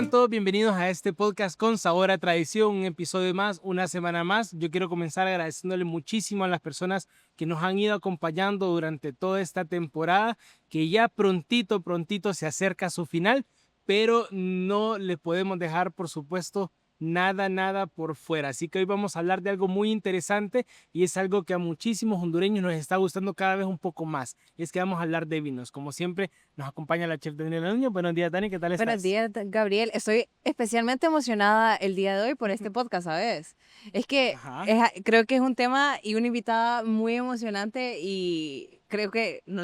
Sean todos bienvenidos a este podcast con sabor a tradición, un episodio más, una semana más. Yo quiero comenzar agradeciéndole muchísimo a las personas que nos han ido acompañando durante toda esta temporada, que ya prontito se acerca a su final, pero no le podemos dejar, por supuesto, nada por fuera. Así que hoy vamos a hablar de algo muy interesante y es algo que a muchísimos hondureños nos está gustando cada vez un poco más. Y es que vamos a hablar de vinos. Como siempre, nos acompaña la chef Daniela Nuño. Buenos días, Dani, ¿qué tal Buenos estás? días, Gabriel. Estoy especialmente emocionada el día de hoy por este podcast, ¿sabes? Es que Ajá. creo que es un tema y una invitada muy emocionante y creo que no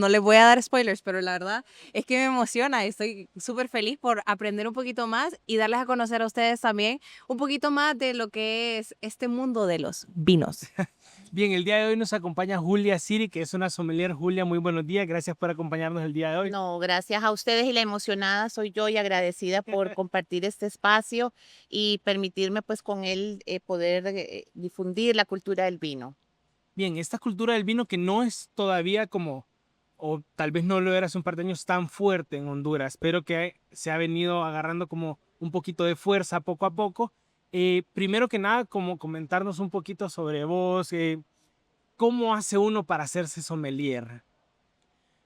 le voy a dar spoilers, pero la verdad es que me emociona y estoy súper feliz por aprender un poquito más y darles a conocer a ustedes también un poquito más de lo que es este mundo de los vinos. Bien, el día de hoy nos acompaña Julia Siri, que es una sommelier. Julia, muy buenos días. Gracias por acompañarnos el día de hoy. No, gracias a ustedes y la emocionada soy yo y agradecida por compartir este espacio y permitirme pues con él poder difundir la cultura del vino. Bien, esta cultura del vino que no es todavía como, o tal vez no lo era hace un par de años, tan fuerte en Honduras, pero que se ha venido agarrando como un poquito de fuerza poco a poco. Primero que nada, como comentarnos un poquito sobre vos, ¿cómo hace uno para hacerse sommelier?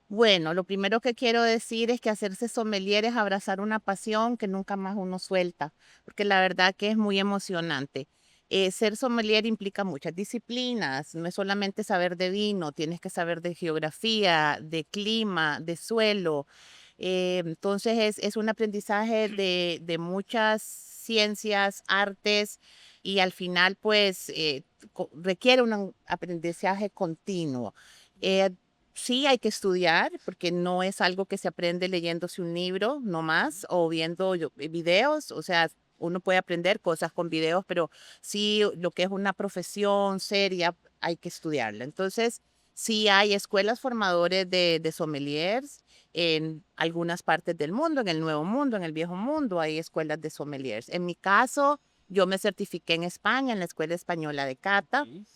Bueno, lo primero que quiero decir es que hacerse sommelier es abrazar una pasión que nunca más uno suelta, porque la verdad que es muy emocionante. Ser sommelier implica muchas disciplinas, no es solamente saber de vino, tienes que saber de geografía, de clima, de suelo. Entonces es un aprendizaje de muchas ciencias, artes y al final pues requiere un aprendizaje continuo. Eh, Sí, hay que estudiar porque no es algo que se aprende leyéndose un libro nomás o viendo videos, o sea, uno puede aprender cosas con videos, pero sí lo que es una profesión seria hay que estudiarla. Entonces, sí hay escuelas formadores de sommeliers en algunas partes del mundo, en el Nuevo Mundo, en el Viejo Mundo, hay escuelas de sommeliers. En mi caso, yo me certifiqué en España, en la Escuela Española de Cata, Ok.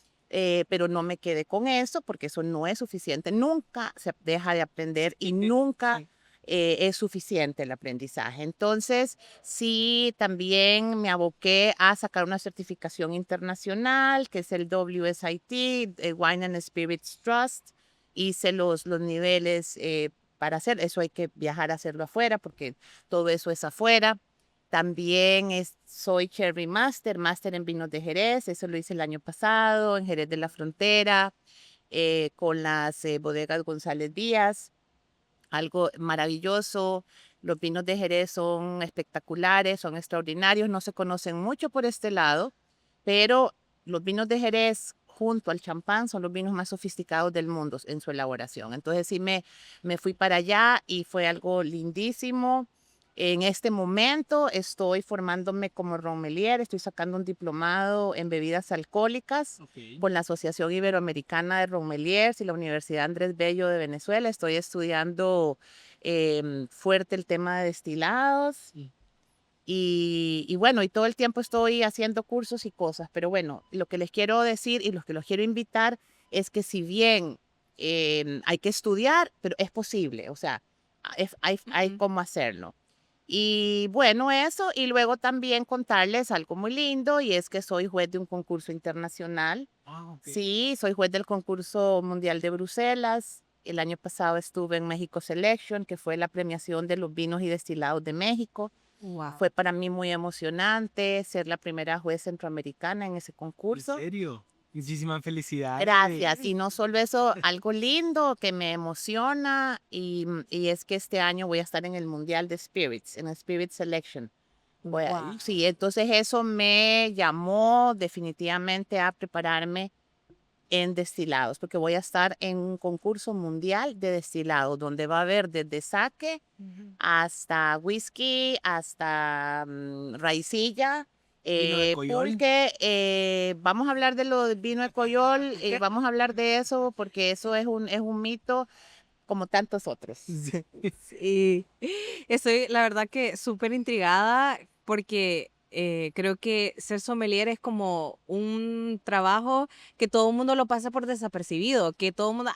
pero no me quedé con eso porque eso no es suficiente. Nunca se deja de aprender y nunca Sí. es suficiente el aprendizaje. Entonces, sí, también me aboqué a sacar una certificación internacional, que es el WSIT, el Wine and Spirits Trust. Hice los niveles para hacer, eso hay que viajar a hacerlo afuera porque todo eso es afuera. También soy Cherry Master, Master en vinos de Jerez, eso lo hice el año pasado en Jerez de la Frontera, con las bodegas González Díaz, algo maravilloso. Los vinos de Jerez son espectaculares, son extraordinarios, no se conocen mucho por este lado, pero los vinos de Jerez junto al champán son los vinos más sofisticados del mundo en su elaboración. Entonces sí me fui para allá y fue algo lindísimo. En este momento estoy formándome como rommelier, estoy sacando un diplomado en bebidas alcohólicas Ok. con la Asociación Iberoamericana de Rommeliers y la Universidad Andrés Bello de Venezuela. Estoy estudiando fuerte el tema de destilados Sí. y bueno, y todo el tiempo estoy haciendo cursos y cosas, pero bueno, lo que les quiero decir y los que los quiero invitar es que si bien hay que estudiar, pero es posible, o sea, hay Ujú. cómo hacerlo. Y bueno, eso, y luego también contarles algo muy lindo, y es que soy juez de un concurso internacional. Ah, ok. Sí, soy juez del concurso mundial de Bruselas. El año pasado estuve en México Selection, que fue la premiación de los vinos y destilados de México. Wow. Fue para mí muy emocionante ser la primera juez centroamericana en ese ¿En concurso. serio? Muchísimas felicidades. Gracias. Y no solo eso, algo lindo que me emociona y es que este año voy a estar en el Mundial de Spirits, en el Spirit Selection. Wow. Sí, entonces eso me llamó definitivamente a prepararme en destilados, porque voy a estar en un concurso mundial de destilados, donde va a haber desde sake hasta whisky, hasta raicilla, Vino de Coyol. pulque. Vamos a hablar de lo del vino de Coyol, vamos a hablar de eso, porque eso es un mito como tantos otros. Sí. Sí, estoy la verdad que súper intrigada porque creo que ser sommelier es como un trabajo que todo el mundo lo pasa por desapercibido, que todo el mundo,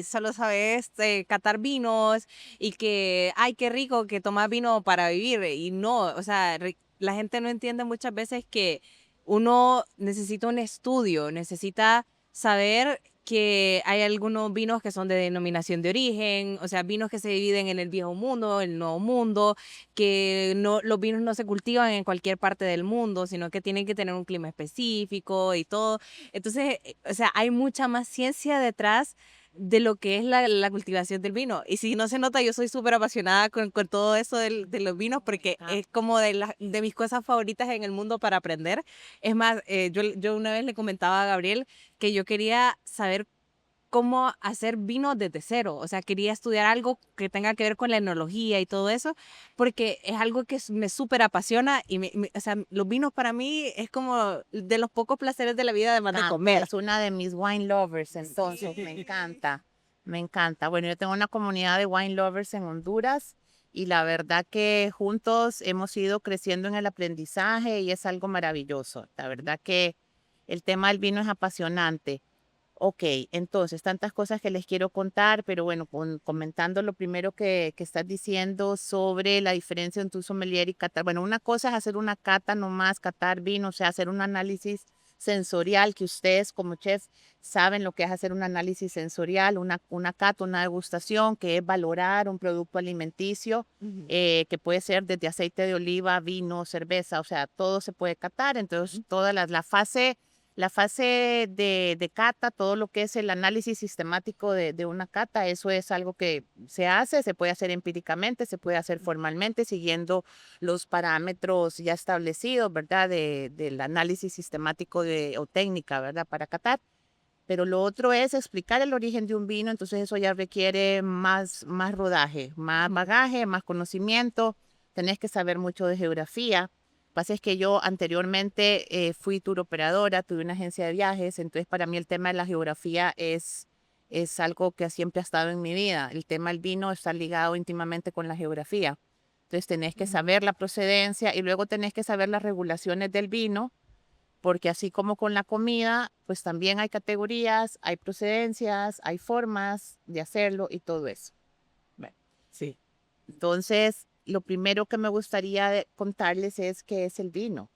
solo sabes catar vinos y que, ay, qué rico que tomas vino para vivir. Y no, o sea, la gente no entiende muchas veces que uno necesita un estudio, necesita saber que hay algunos vinos que son de denominación de origen, o sea, vinos que se dividen en el viejo mundo, el nuevo mundo, que no, los vinos no se cultivan en cualquier parte del mundo, sino que tienen que tener un clima específico y todo. Entonces, o sea, hay mucha más ciencia detrás de lo que es la cultivación del vino. Y si no se nota, yo soy súper apasionada con todo eso de los vinos porque es como de mis cosas favoritas en el mundo para aprender. Es más, yo una vez le comentaba a Gabriel que yo quería saber cómo hacer vino desde cero. O sea, quería estudiar algo que tenga que ver con la enología y todo eso, porque es algo que me súper apasiona y, o sea, los vinos para mí es como de los pocos placeres de la vida, además de comer. Es una de mis wine lovers, entonces me encanta, me encanta. Bueno, yo tengo una comunidad de wine lovers en Honduras y la verdad que juntos hemos ido creciendo en el aprendizaje y es algo maravilloso. La verdad que el tema del vino es apasionante. Ok, entonces, tantas cosas que les quiero contar, pero bueno, comentando lo primero que estás diciendo sobre la diferencia entre un sommelier y catar. Bueno, una cosa es hacer una cata nomás, catar vino, o sea, hacer un análisis sensorial, que ustedes como chefs saben lo que es hacer un análisis sensorial, una cata, una degustación, que es valorar un producto alimenticio, que puede ser desde aceite de oliva, vino, cerveza, o sea, todo se puede catar. Entonces, toda la fase de cata, todo lo que es el análisis sistemático de una cata, eso es algo que se hace, se puede hacer empíricamente, se puede hacer formalmente, siguiendo los parámetros ya establecidos, ¿verdad? Del análisis sistemático o técnica, ¿verdad? Para catar. Pero lo otro es explicar el origen de un vino, entonces eso ya requiere más rodaje, más bagaje, más conocimiento, tenés que saber mucho de geografía. Lo que pasa es que yo anteriormente fui tour operadora, tuve una agencia de viajes, entonces para mí el tema de la geografía es algo que siempre ha estado en mi vida. El tema del vino está ligado íntimamente con la geografía. Entonces tenés que saber la procedencia y luego tenés que saber las regulaciones del vino, porque así como con la comida, pues también hay categorías, hay procedencias, hay formas de hacerlo y todo eso. Bueno, Sí. entonces, lo primero que me gustaría contarles es qué es el vino.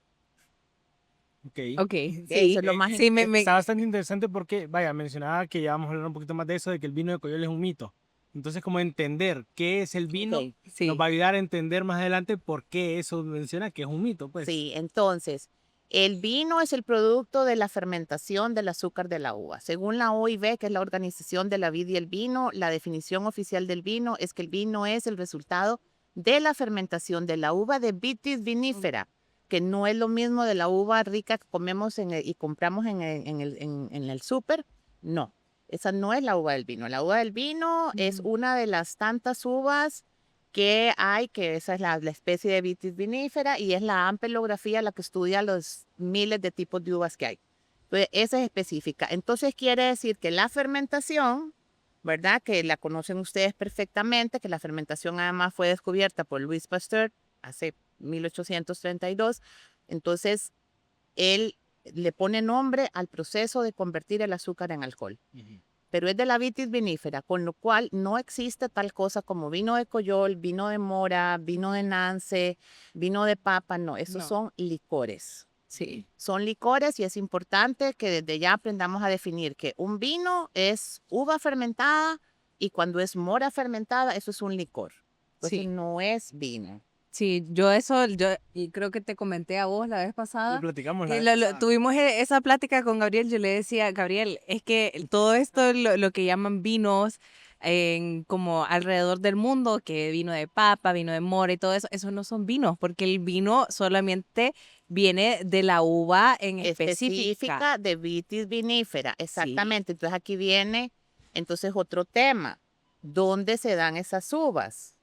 Ok. Ok, Eso sí. es lo más Sí, Está bastante interesante porque, vaya, mencionaba que ya vamos a hablar un poquito más de eso, de que el vino de Coyol es un mito. Entonces, como entender qué es el vino Ok, nos sí. va a ayudar a entender más adelante por qué eso menciona que es un mito, pues. Sí, entonces, el vino es el producto de la fermentación del azúcar de la uva. Según la OIV, que es la Organización de la Vid y el Vino, la definición oficial del vino es que el vino es el resultado de la fermentación de la uva de Vitis vinifera, que no es lo mismo de la uva rica que comemos y compramos en el súper. No, esa no es la uva del vino. La uva del vino es una de las tantas uvas que hay, que esa es la especie de Vitis vinifera y es la ampelografía la que estudia los miles de tipos de uvas que hay. Entonces, esa es específica. Entonces, quiere decir que la fermentación, ¿verdad? Que la conocen ustedes perfectamente, que la fermentación además fue descubierta por Louis Pasteur hace 1832. Entonces, él le pone nombre al proceso de convertir el azúcar en alcohol. Pero es de la Vitis vinifera, con lo cual no existe tal cosa como vino de Coyol, vino de Mora, vino de Nance, vino de Papa, no, esos No. son licores. Sí. Son licores y es importante que desde ya aprendamos a definir que un vino es uva fermentada y cuando es mora fermentada, eso es un licor. Entonces Sí. no es vino. Sí, y creo que te comenté a vos la vez Lo pasada, platicamos que la vez pasada. tuvimos esa plática con Gabriel, yo le decía, Gabriel, es que todo esto, lo que llaman vinos, como alrededor del mundo, que vino de papa, vino de mora y todo eso, eso no son vinos, porque el vino solamente viene de la uva en específica. Específica de Vitis vinifera, Sí, exactamente. Entonces aquí viene entonces otro tema. ¿Dónde se dan esas uvas?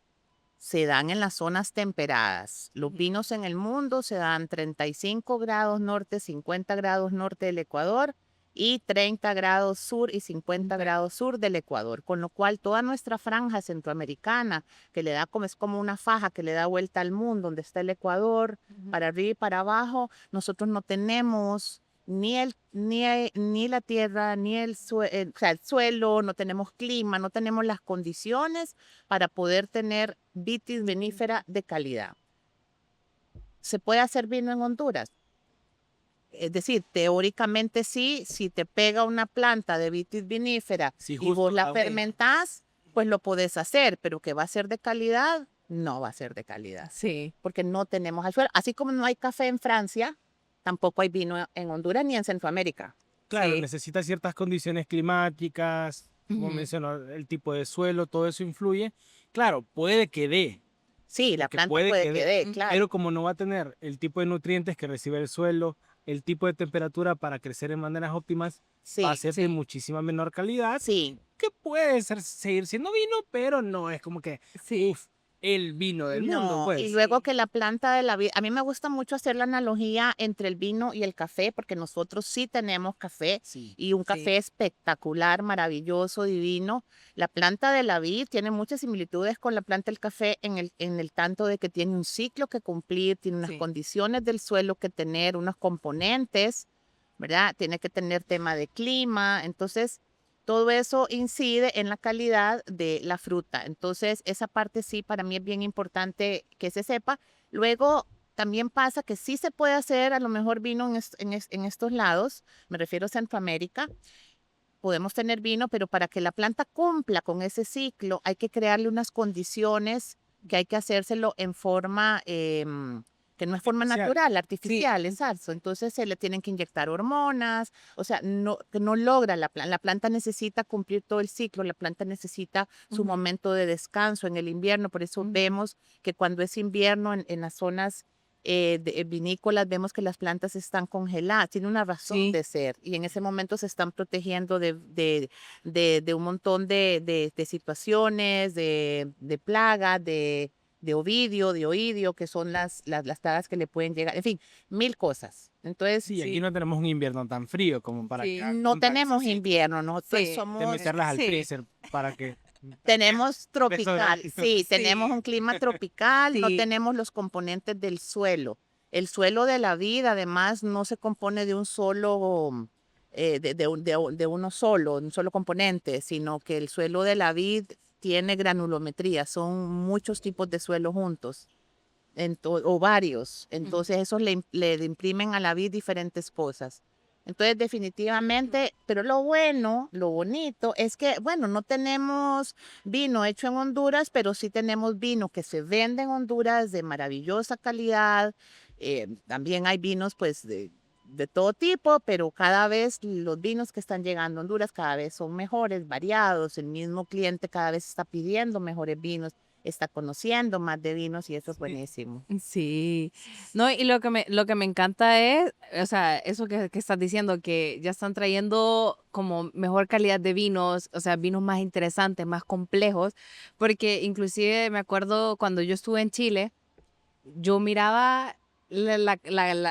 Se dan en las zonas temperadas. Los vinos en el mundo se dan 35 grados norte, 50 grados norte del Ecuador y 30 grados sur y 50 grados sur del Ecuador, con lo cual toda nuestra franja centroamericana, que le da como es como una faja que le da vuelta al mundo, donde está el Ecuador, para arriba y para abajo, nosotros no tenemos ni la tierra, ni o sea, el suelo, no tenemos clima, no tenemos las condiciones para poder tener vitis vinífera de calidad. ¿Se puede hacer vino en Honduras? Es decir, teóricamente sí, si te pega una planta de vitis vinífera Sí, y justo vos la la ve. fermentás, pues lo podés hacer, pero que va a ser de calidad, no va a ser de calidad, Sí, porque no tenemos al suelo. Así como no hay café en Francia, tampoco hay vino en Honduras ni en Centroamérica. Claro, sí. necesita ciertas condiciones climáticas, como Ujú. mencionó, el tipo de suelo, todo eso influye. Claro, puede que dé, Sí, la porque planta puede puede que que dé, dé, Ujú. claro. pero como no va a tener el tipo de nutrientes que recibe el suelo, el tipo de temperatura para crecer en maneras óptimas, va a Sí, ser de Sí, muchísima menor calidad, sí. que puede seguir siendo vino, pero no es como que, sí. uff, el vino del mundo, No, y pues. luego que la planta de la vida, a mí me gusta mucho hacer la analogía entre el vino y el café, porque nosotros sí tenemos café Sí. y un Sí. café espectacular, maravilloso, divino. La planta de la vid tiene muchas similitudes con la planta del café en el tanto de que tiene un ciclo que cumplir, tiene unas Sí. condiciones del suelo que tener, unos componentes, ¿verdad? Tiene que tener tema de clima, entonces todo eso incide en la calidad de la fruta. Entonces, esa parte sí para mí es bien importante que se sepa. Luego, también pasa que sí se puede hacer a lo mejor vino en estos lados, me refiero a Centroamérica. Podemos tener vino, pero para que la planta cumpla con ese ciclo, hay que crearle unas condiciones que hay que hacérselo en forma que no es forma Artificial. natural, Sí. artificial, exacto. Entonces se le tienen que inyectar hormonas, o sea, que no logra la planta. La planta necesita cumplir todo el ciclo, la planta necesita su Ujú. momento de descanso en el invierno, por eso Ujú. vemos que cuando es invierno en las zonas vinícolas vemos que las plantas están congeladas, tiene una razón Sí. de ser y en ese momento se están protegiendo de un montón de situaciones, de plagas, de ovidio, de oidio, que son las plagas que le pueden llegar, en fin, mil cosas. Entonces, Sí, aquí Sí. no tenemos un invierno tan frío como para Sí. que haga no contra tenemos necesite invierno, nosotros Sí. de somos meterlas al Sí. freezer para que tenemos beso tropical, gratis. sí, tenemos Sí. un clima tropical, no Sí. tenemos los componentes del suelo. El suelo de la vida, además, no se compone de un solo, de uno solo, un solo componente, sino que el suelo de la vid tiene granulometría, son muchos tipos de suelo juntos, o varios. Entonces, esos le imprimen a la vid diferentes cosas. Entonces, definitivamente, pero lo bueno, lo bonito es que, bueno, no tenemos vino hecho en Honduras, pero sí tenemos vino que se vende en Honduras de maravillosa calidad. También hay vinos, pues, de todo tipo, pero cada vez los vinos que están llegando a Honduras cada vez son mejores, variados. El mismo cliente cada vez está pidiendo mejores vinos, está conociendo más de vinos y eso es Sí. buenísimo. Sí. No, y lo que me encanta es, o sea, eso que estás diciendo, que ya están trayendo como mejor calidad de vinos, o sea, vinos más interesantes, más complejos, porque inclusive me acuerdo cuando yo estuve en Chile, yo miraba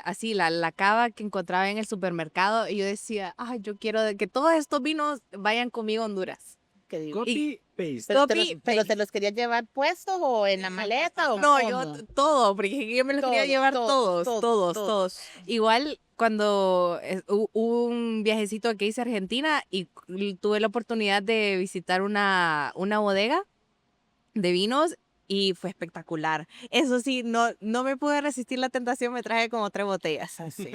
así, la cava que encontraba en el supermercado y yo decía, ay, yo quiero que todos estos vinos vayan conmigo a Honduras. Que digo, Copy paste. pero te los querías llevar puestos o en la maleta o No, yo cómo? todo, porque yo me los quería llevar todos. Igual cuando hubo un viajecito que hice a Argentina y tuve la oportunidad de visitar una bodega de vinos y fue espectacular. Eso sí, no me pude resistir la tentación, me traje como 3 botellas. Sí.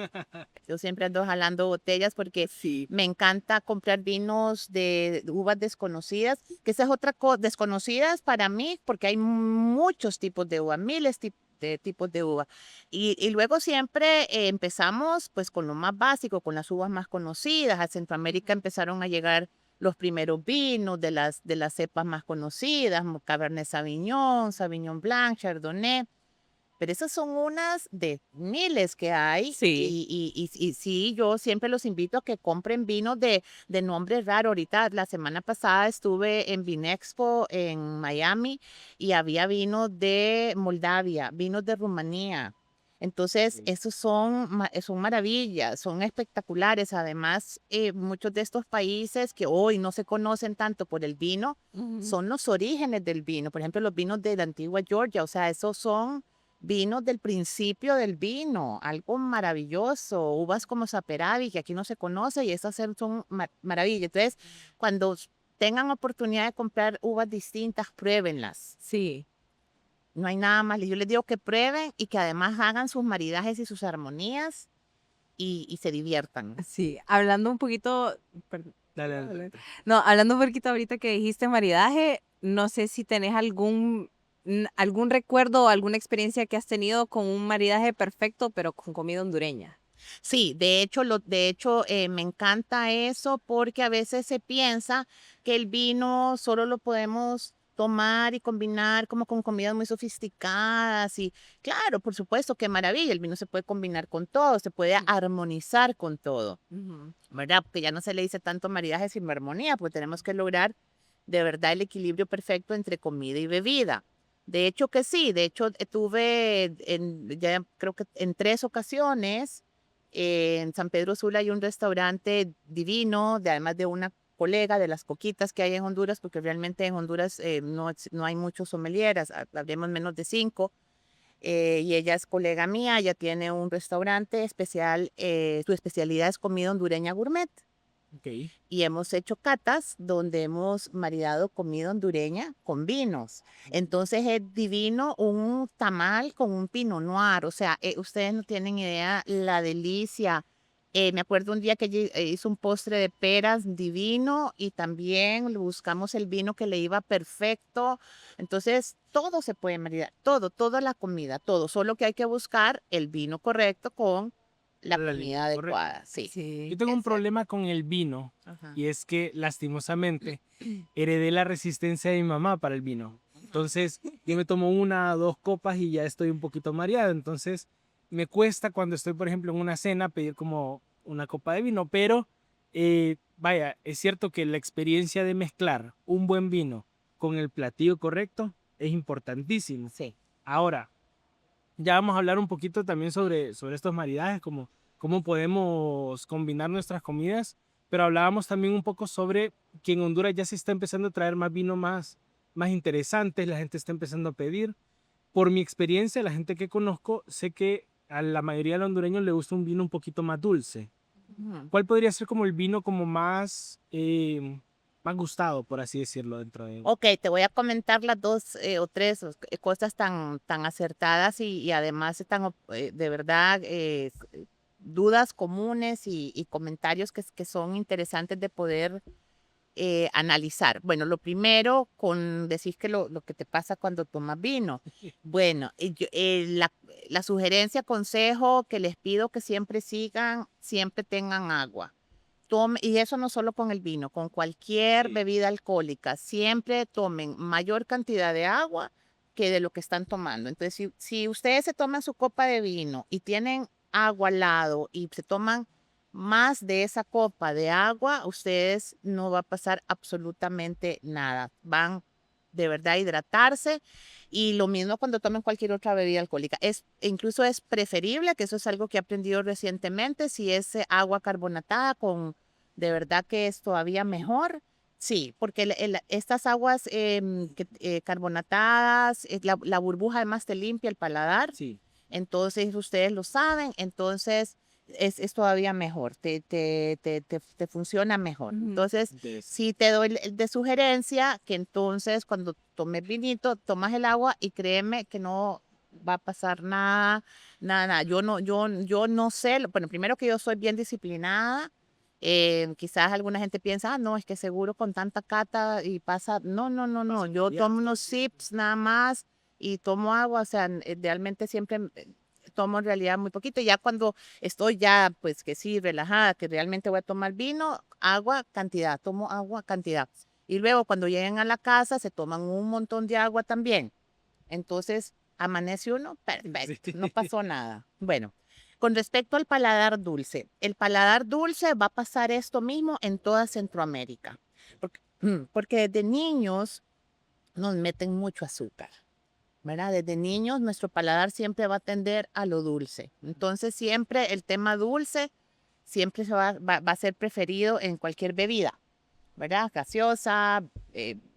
Yo siempre ando jalando botellas porque Sí. me encanta comprar vinos de uvas desconocidas, que esa es otra cosa, desconocidas para mí, porque hay muchos tipos de uva, miles de tipos de uva. Y luego siempre empezamos pues con lo más básico, con las uvas más conocidas. A Centroamérica empezaron a llegar los primeros vinos de las cepas más conocidas, Cabernet Sauvignon, Sauvignon Blanc, Chardonnay. Pero esas son unas de miles que hay Sí. y sí, yo siempre los invito a que compren vinos de nombre raro. Ahorita, la semana pasada estuve en Vinexpo en Miami y había vinos de Moldavia, vinos de Rumanía. Entonces, Sí. esos son maravillas, son espectaculares. Además, muchos de estos países que hoy no se conocen tanto por el vino, Ujú. son los orígenes del vino. Por ejemplo, los vinos de la antigua Georgia, o sea, esos son vinos del principio del vino, algo maravilloso. Uvas como Saperavi, que aquí no se conoce, y esas son maravillas. Entonces, cuando tengan oportunidad de comprar uvas distintas, pruébenlas. Sí. No hay nada más. Yo les digo que prueben y que además hagan sus maridajes y sus armonías y se diviertan. Sí, hablando un poquito, perdón, Dale, ¿puedo dale. hablar? No, hablando un poquito ahorita que dijiste maridaje, no sé si tenés algún recuerdo o alguna experiencia que has tenido con un maridaje perfecto, pero con comida hondureña. Sí, de hecho, me encanta eso porque a veces se piensa que el vino solo lo podemos tomar y combinar como con comidas muy sofisticadas y claro, por supuesto, qué maravilla, el vino se puede combinar con todo, se puede armonizar con todo. Ujú. ¿Verdad? Porque ya no se le dice tanto maridaje sino armonía, pues tenemos que lograr de verdad el equilibrio perfecto entre comida y bebida. De hecho que sí, de hecho tuve ya creo que en 3 ocasiones en San Pedro Sula hay un restaurante divino, además de una colega de las poquitas que hay en Honduras, porque realmente en Honduras no hay muchos sommeliers, hablemos menos de 5, y ella es colega mía, ella tiene un restaurante especial, su especialidad es comida hondureña gourmet. Ok. Y hemos hecho catas donde hemos maridado comida hondureña con vinos. Entonces es divino un tamal con un pinot noir. O sea, ustedes no tienen idea la delicia. Me acuerdo un día que ella hizo un postre de peras divino y también le buscamos el vino que le iba perfecto. Entonces, todo se puede maridar, todo, toda la comida, todo. Solo que hay que buscar el vino correcto con la La línea, comida correcto. adecuada. Sí. Yo Sí. tengo un Exacto. problema con el vino Ajá. y es que lastimosamente heredé la resistencia de mi mamá para el vino. Entonces yo me tomo 1 o 2 copas y ya estoy un poquito mareado. Entonces me cuesta cuando estoy, por ejemplo, en una cena pedir como una copa de vino, pero vaya, es cierto que la experiencia de mezclar un buen vino con el platillo correcto es importantísimo. Sí. Ahora, ya vamos a hablar un poquito también sobre estos maridajes, como cómo podemos combinar nuestras comidas, pero hablábamos también un poco sobre que en Honduras ya se está empezando a traer más vino más interesantes, la gente está empezando a pedir. Por mi experiencia, la gente que conozco, sé que a la mayoría de los hondureños le gusta un vino un poquito más dulce. Ujú. ¿Cuál podría ser como el vino como más gustado, por así decirlo, dentro de... Ok, te voy a comentar las 2 o 3 cosas tan acertadas y además de verdad dudas comunes y comentarios que son interesantes de poder analizar. Bueno, lo primero, con decir que lo que te pasa cuando tomas vino. Bueno, la sugerencia, consejo que les pido que siempre sigan, siempre tengan agua. Y eso no solo con el vino, con cualquier Sí. bebida alcohólica, siempre tomen mayor cantidad de agua que de lo que están tomando. Entonces, si ustedes se toman su copa de vino y tienen agua al lado y se toman más de esa copa de agua, ustedes no va a pasar absolutamente nada. Van de verdad a hidratarse y lo mismo cuando tomen cualquier otra bebida alcohólica. Incluso es preferible, que eso es algo que he aprendido recientemente, si es agua carbonatada de verdad que es todavía mejor. Sí, porque estas aguas carbonatadas, la burbuja además te limpia el paladar, Sí. entonces ustedes lo saben, entonces es todavía mejor, te funciona mejor. Ujú. Entonces, Interesante. sí te doy el de sugerencia que entonces cuando tomes vinito, tomas el agua y créeme que no va a pasar nada, nada, nada. Yo no sé, bueno, primero que yo soy bien disciplinada. Quizás alguna gente piensa, no, es que seguro con tanta cata y pasa. No, no, no, no. Pasa Yo días. tomo unos sips nada más y tomo agua, o sea, realmente siempre tomo en realidad muy poquito. Ya cuando estoy ya, pues que sí, relajada, que realmente voy a tomar vino, agua, cantidad, tomo agua, cantidad. Y luego cuando lleguen a la casa se toman un montón de agua también. Entonces, amanece uno, perfecto, no Sí. pasó nada. Bueno, con respecto al paladar dulce, el paladar dulce va a pasar esto mismo en toda Centroamérica, porque desde niños nos meten mucho azúcar. ¿verdad? Desde niños nuestro paladar siempre va a tender a lo dulce. Entonces siempre el tema dulce siempre va a ser preferido en cualquier bebida, ¿verdad? Gaseosa,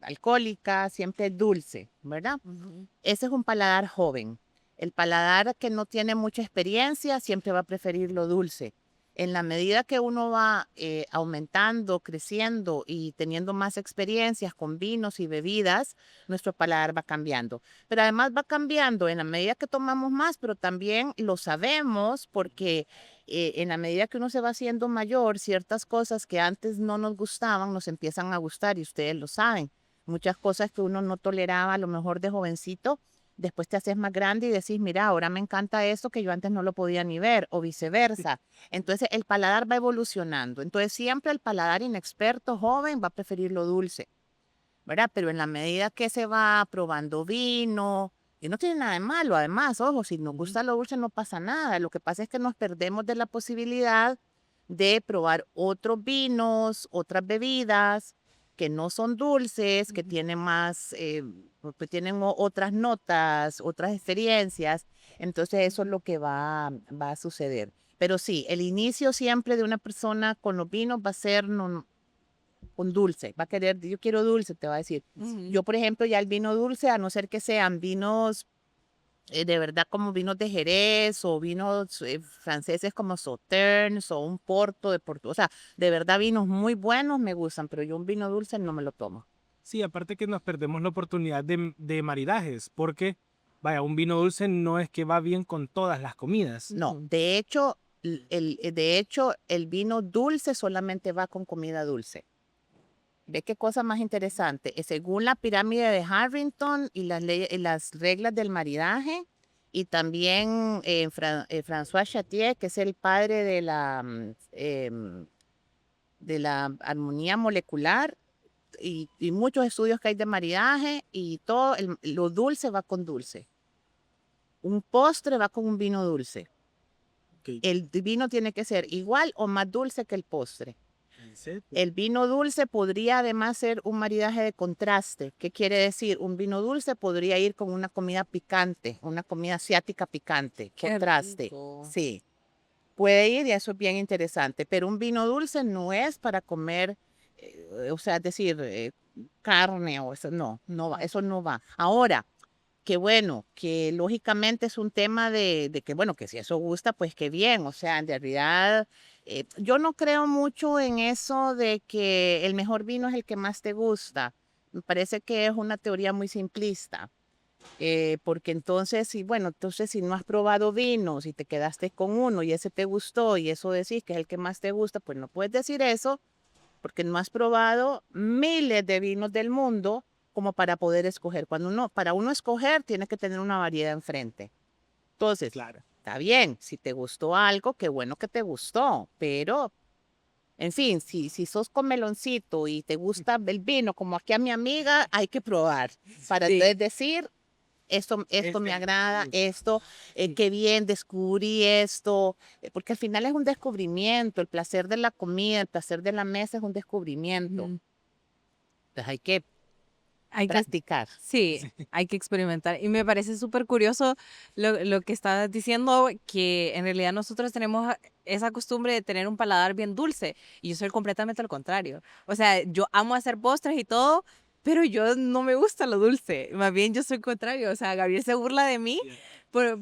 alcohólica, siempre dulce, ¿verdad? Ujú. Ese es un paladar joven. El paladar que no tiene mucha experiencia siempre va a preferir lo dulce. En la medida que uno va aumentando, creciendo y teniendo más experiencias con vinos y bebidas, nuestro paladar va cambiando. Pero además va cambiando en la medida que tomamos más, pero también lo sabemos porque en la medida que uno se va haciendo mayor, ciertas cosas que antes no nos gustaban nos empiezan a gustar y ustedes lo saben. Muchas cosas que uno no toleraba a lo mejor de jovencito, después te haces más grande y decís, mira, ahora me encanta esto que yo antes no lo podía ni ver o viceversa. Entonces el paladar va evolucionando. Entonces siempre el paladar inexperto, joven, va a preferir lo dulce, ¿verdad? Pero en la medida que se va probando vino, y no tiene nada de malo, además, ojo, si nos gusta lo dulce no pasa nada. Lo que pasa es que nos perdemos de la posibilidad de probar otros vinos, otras bebidas que no son dulces, que tienen más, que tienen otras notas, otras experiencias. Entonces eso es lo que va a suceder. Pero sí, el inicio siempre de una persona con los vinos va a ser con dulce, va a querer, yo quiero dulce, te va a decir. Ujú. Yo, por ejemplo, ya el vino dulce, a no ser que sean vinos de verdad como vinos de Jerez o vinos franceses como Sauternes o un Porto de Porto, o sea, de verdad vinos muy buenos me gustan, pero yo un vino dulce no me lo tomo. Sí, aparte que nos perdemos la oportunidad de maridajes, porque, vaya, un vino dulce no es que va bien con todas las comidas. No, Ujú. de hecho, de hecho, el vino dulce solamente va con comida dulce. Ve qué cosa más interesante. Según la pirámide de Harrington y y las reglas del maridaje, y también François Chartier, que es el padre de la armonía molecular, y muchos estudios que hay de maridaje, y todo, lo dulce va con dulce. Un postre va con un vino dulce. Ok. El vino tiene que ser igual o más dulce que el postre. ¿En serio? El vino dulce podría además ser un maridaje de contraste. ¿Qué quiere decir? Un vino dulce podría ir con una comida picante, una comida asiática picante, Qué contraste. rico. Sí, puede ir y eso es bien interesante, pero un vino dulce no es para comer, o sea, es decir, carne o eso, no, no va, eso no va. Ahora, qué bueno, que lógicamente es un tema de que, bueno, que si eso gusta, pues qué bien. O sea, en realidad, yo no creo mucho en eso de que el mejor vino es el que más te gusta. Me parece que es una teoría muy simplista. Porque entonces, si, bueno, entonces si no has probado vinos y te quedaste con uno y ese te gustó y eso decís que es el que más te gusta, pues no puedes decir eso porque no has probado miles de vinos del mundo como para poder escoger. Para uno escoger, tiene que tener una variedad enfrente. Entonces, Claro. está bien, si te gustó algo, qué bueno que te gustó, pero, en fin, si sos comeloncito y te gusta el vino, como aquí a mi amiga, hay que probar para Sí. entonces decir, esto me agrada, esto, qué bien, descubrí esto, porque al final es un descubrimiento, el placer de la comida, el placer de la mesa es un descubrimiento. Ujú. Entonces hay que Hay que, practicar. sí, hay que experimentar. Y me parece súper curioso lo que estás diciendo, que en realidad nosotros tenemos esa costumbre de tener un paladar bien dulce. Y yo soy completamente al contrario. O sea, yo amo hacer postres y todo, pero yo no me gusta lo dulce. Más bien yo soy contrario. O sea, Gabriel se burla de mí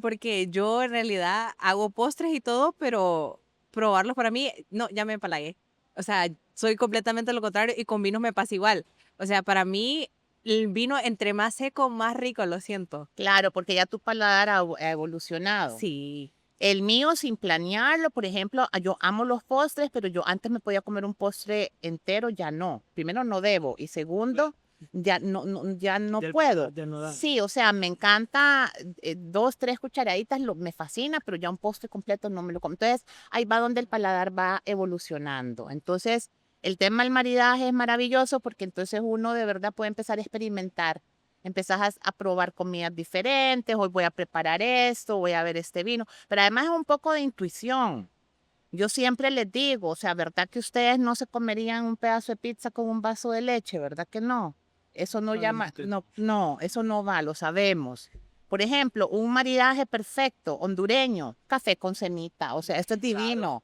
porque yo en realidad hago postres y todo, pero probarlos para mí, no, ya me empalagué. O sea, soy completamente lo contrario y con vinos me pasa igual. O sea, para mí el vino entre más seco, más rico, lo siento. Claro, porque ya tu paladar ha evolucionado. Sí. El mío, sin planearlo, por ejemplo, yo amo los postres, pero yo antes me podía comer un postre entero, ya no. Primero, no debo. Y segundo, ya no Ya el puedo. paladar ya no da. Sí, o sea, me encanta 2, 3 cucharaditas, me fascina, pero ya un postre completo no me lo como. Entonces, ahí va donde el paladar va evolucionando. Entonces, el tema del maridaje es maravilloso porque entonces uno de verdad puede empezar a experimentar. Empezás a probar comidas diferentes, hoy voy a preparar esto, voy a ver este vino, pero además es un poco de intuición. Yo siempre les digo, o sea, ¿verdad que ustedes no se comerían un pedazo de pizza con un vaso de leche? ¿Verdad que no? Eso no llama, Obviamente. no, eso no va, lo sabemos. Por ejemplo, un maridaje perfecto, hondureño, café con semita, o sea, esto es divino.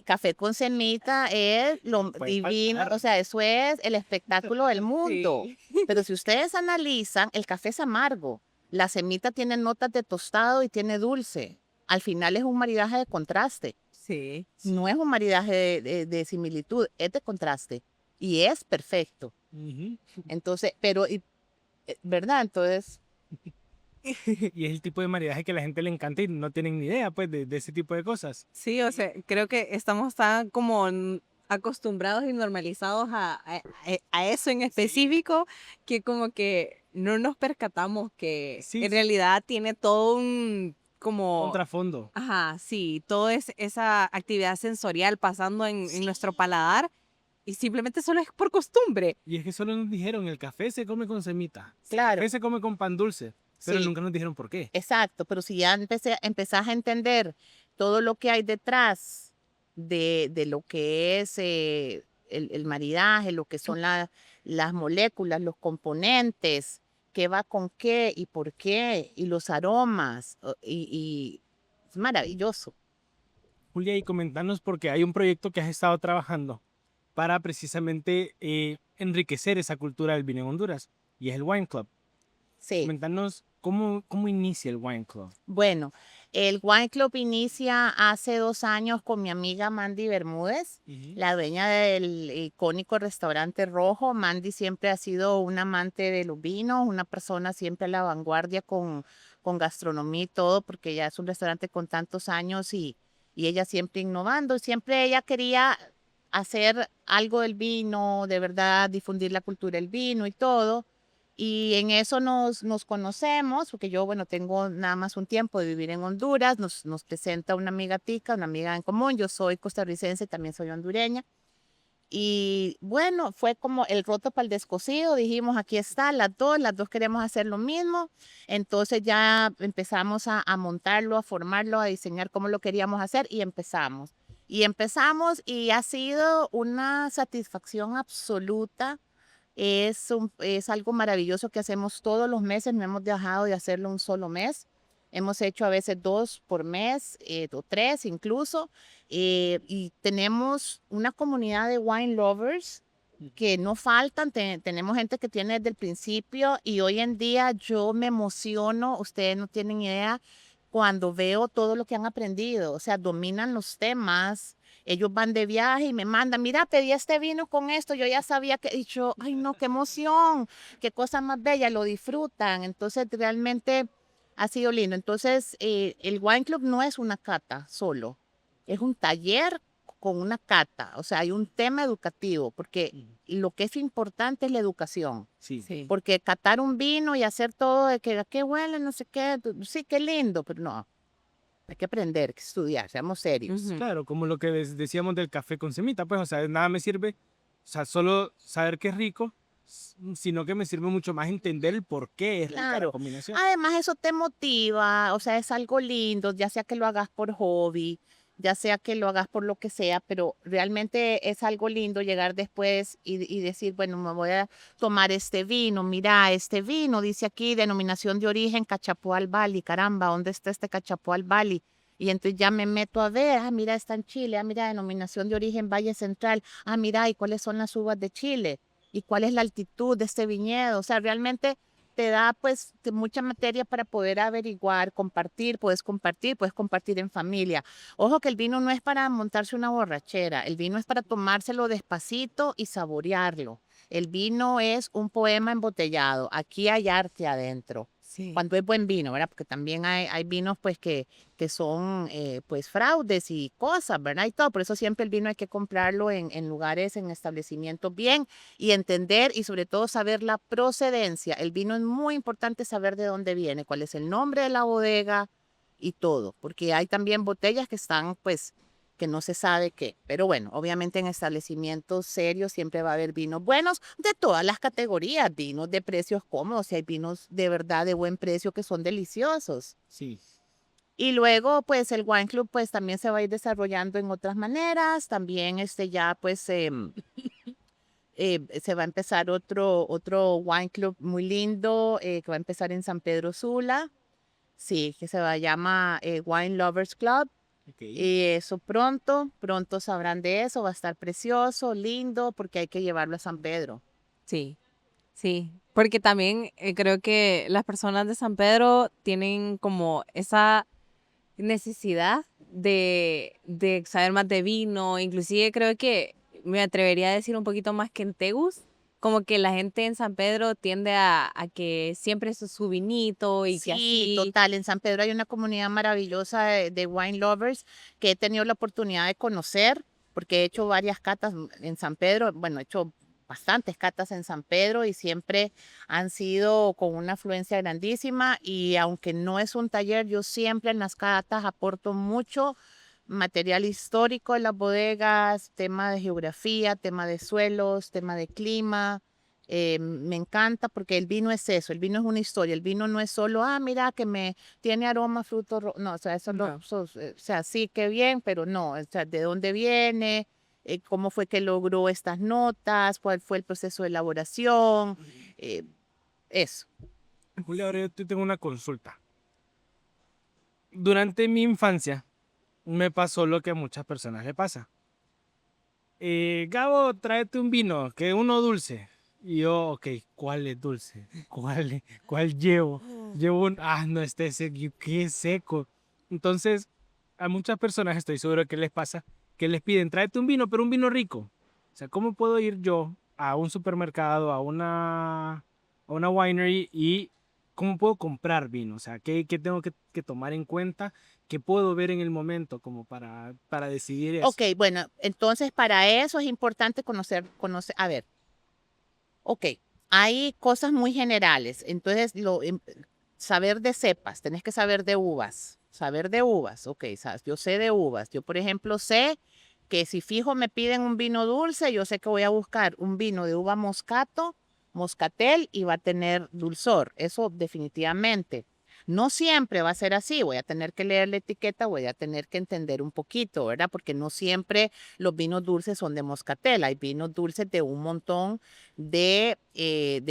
Café con semita es lo Puede divino, faltar. o sea, eso es el espectáculo del mundo. Sí. Pero si ustedes analizan, el café es amargo, la semita tiene notas de tostado y tiene dulce. Al final es un maridaje de contraste, Sí. no es un maridaje de similitud, es de contraste y es perfecto. Ujú. Entonces, pero, ¿verdad? Entonces, Y es el tipo de maridaje que a la gente le encanta y no tienen ni idea, pues, de ese tipo de cosas. Sí, o sea, creo que estamos tan como acostumbrados y normalizados a eso en específico que como que no nos percatamos que Sí, en realidad tiene todo un como, contrafondo. ajá, sí, toda esa actividad sensorial pasando en nuestro paladar y simplemente solo es por costumbre. Y es que solo nos dijeron, el café se come con semita, el claro, café se come con pan dulce, pero sí. nunca nos dijeron por qué. Exacto, pero si ya empezás a entender todo lo que hay detrás de lo que es el maridaje, lo que son las moléculas, los componentes, qué va con qué y por qué, y los aromas, y es maravilloso. Julia, y comentanos porque hay un proyecto que has estado trabajando para precisamente enriquecer esa cultura del vino en Honduras, y es el Wine Club. Sí. Comentanos cómo inicia el Wine Club. Bueno, el Wine Club inicia hace 2 años con mi amiga Mandy Bermúdez, Ujú. la dueña del icónico restaurante Rojo. Mandy siempre ha sido una amante de los vinos, una persona siempre a la vanguardia con gastronomía y todo, porque ya es un restaurante con tantos años y ella siempre innovando. Siempre ella quería hacer algo del vino, de verdad, difundir la cultura del vino y todo. Y en eso nos conocemos, porque yo, bueno, tengo nada más un tiempo de vivir en Honduras, nos presenta una amiga tica, una amiga en común, yo soy costarricense, también soy hondureña. Y bueno, fue como el roto para el descosido, dijimos, aquí está, las dos queremos hacer lo mismo. Entonces ya empezamos a montarlo, a formarlo, a diseñar cómo lo queríamos hacer y empezamos. Y empezamos y ha sido una satisfacción absoluta, es algo maravilloso que hacemos todos los meses, no hemos dejado de hacerlo un solo mes. Hemos hecho a veces 2 por mes, o 3 incluso, y tenemos una comunidad de wine lovers que no faltan. Tenemos gente que tiene desde el principio y hoy en día yo me emociono, ustedes no tienen idea, cuando veo todo lo que han aprendido, o sea, dominan los temas. Ellos van de viaje y me mandan, mira, pedí este vino con esto, yo ya sabía que, y yo, ay no, qué emoción, qué cosa más bella, lo disfrutan. Entonces, realmente ha sido lindo. Entonces, el Wine Club no es una cata solo, es un taller con una cata, o sea, hay un tema educativo, porque lo que es importante es la educación. Sí. Sí. Porque catar un vino y hacer todo de que qué huele, no sé qué, sí, qué lindo, pero no, hay que aprender, hay que estudiar, seamos serios. Ujú. Claro, como lo que decíamos del café con semita, pues, o sea, de nada me sirve, o sea, solo saber que es rico, sino que me sirve mucho más entender el por qué es rica la Claro. combinación. Además, eso te motiva, o sea, es algo lindo, ya sea que lo hagas por hobby, ya sea que lo hagas por lo que sea, pero realmente es algo lindo llegar después y decir, bueno, me voy a tomar este vino, mira, este vino dice aquí denominación de origen Cachapoal Valley, caramba, ¿dónde está este Cachapoal Valley? Y entonces ya me meto a ver, mira, está en Chile, mira, denominación de origen Valle Central, mira, ¿y cuáles son las uvas de Chile? ¿Y cuál es la altitud de este viñedo? O sea, realmente te da pues mucha materia para poder averiguar, puedes compartir en familia. Ojo que el vino no es para montarse una borrachera, el vino es para tomárselo despacito y saborearlo. El vino es un poema embotellado, aquí hay arte adentro. Sí. Cuando es buen vino, ¿verdad? Porque también hay vinos pues que son pues fraudes y cosas, ¿verdad? Y todo, por eso siempre el vino hay que comprarlo en lugares, en establecimientos bien y entender y sobre todo saber la procedencia. El vino es muy importante saber de dónde viene, cuál es el nombre de la bodega y todo, porque hay también botellas que están pues que no se sabe qué. Pero bueno, obviamente en establecimientos serios siempre va a haber vinos buenos de todas las categorías, vinos de precios cómodos y hay vinos de verdad de buen precio que son deliciosos. Sí. Y luego, pues el Wine Club, pues también se va a ir desarrollando en otras maneras. También ya, pues se va a empezar otro Wine Club muy lindo que va a empezar en San Pedro Sula. Sí, que llama Wine Lovers Club. Ok. Y eso pronto sabrán de eso, va a estar precioso, lindo, porque hay que llevarlo a San Pedro. Sí, sí, porque también creo que las personas de San Pedro tienen como esa necesidad de saber más de vino, inclusive creo que me atrevería a decir un poquito más que en Tegus, como que la gente en San Pedro tiende a que siempre es su vinito y que Sí, así, total. En San Pedro hay una comunidad maravillosa de wine lovers que he tenido la oportunidad de conocer, porque he hecho varias catas en San Pedro. Bueno, he hecho bastantes catas en San Pedro y siempre han sido con una afluencia grandísima. Y aunque no es un taller, yo siempre en las catas aporto mucho material histórico en las bodegas, tema de geografía, tema de suelos, tema de clima. Me encanta porque el vino es eso, el vino es una historia, el vino no es solo, mira que me tiene aroma, fruto, no, o sea, no, o sea, sí, qué bien, pero no, o sea, de dónde viene, cómo fue que logró estas notas, cuál fue el proceso de elaboración, eh, eso. Julio, ahora yo te tengo una consulta. Durante mi infancia me pasó lo que a muchas personas le pasa. Gabo, tráete un vino, que uno dulce. Y yo, ok, ¿cuál es dulce? ¿Cuál llevo? Llevo no, este seco, qué seco. Entonces, a muchas personas estoy seguro que les pasa que les piden, tráete un vino, pero un vino rico. O sea, ¿cómo puedo ir yo a un supermercado, a una winery y cómo puedo comprar vino? O sea, ¿qué tengo que tomar en cuenta? ¿Qué puedo ver en el momento como para decidir eso? Ok, bueno, entonces para eso es importante conocer, a ver, ok, hay cosas muy generales, entonces saber de cepas, tenés que saber de uvas, ok, yo sé de uvas, yo por ejemplo sé que si fijo me piden un vino dulce, yo sé que voy a buscar un vino de uva moscato, moscatel y va a tener dulzor, eso definitivamente. No siempre va a ser así, voy a tener que leer la etiqueta, voy a tener que entender un poquito, ¿verdad? Porque no siempre los vinos dulces son de moscatel, hay vinos dulces de un montón de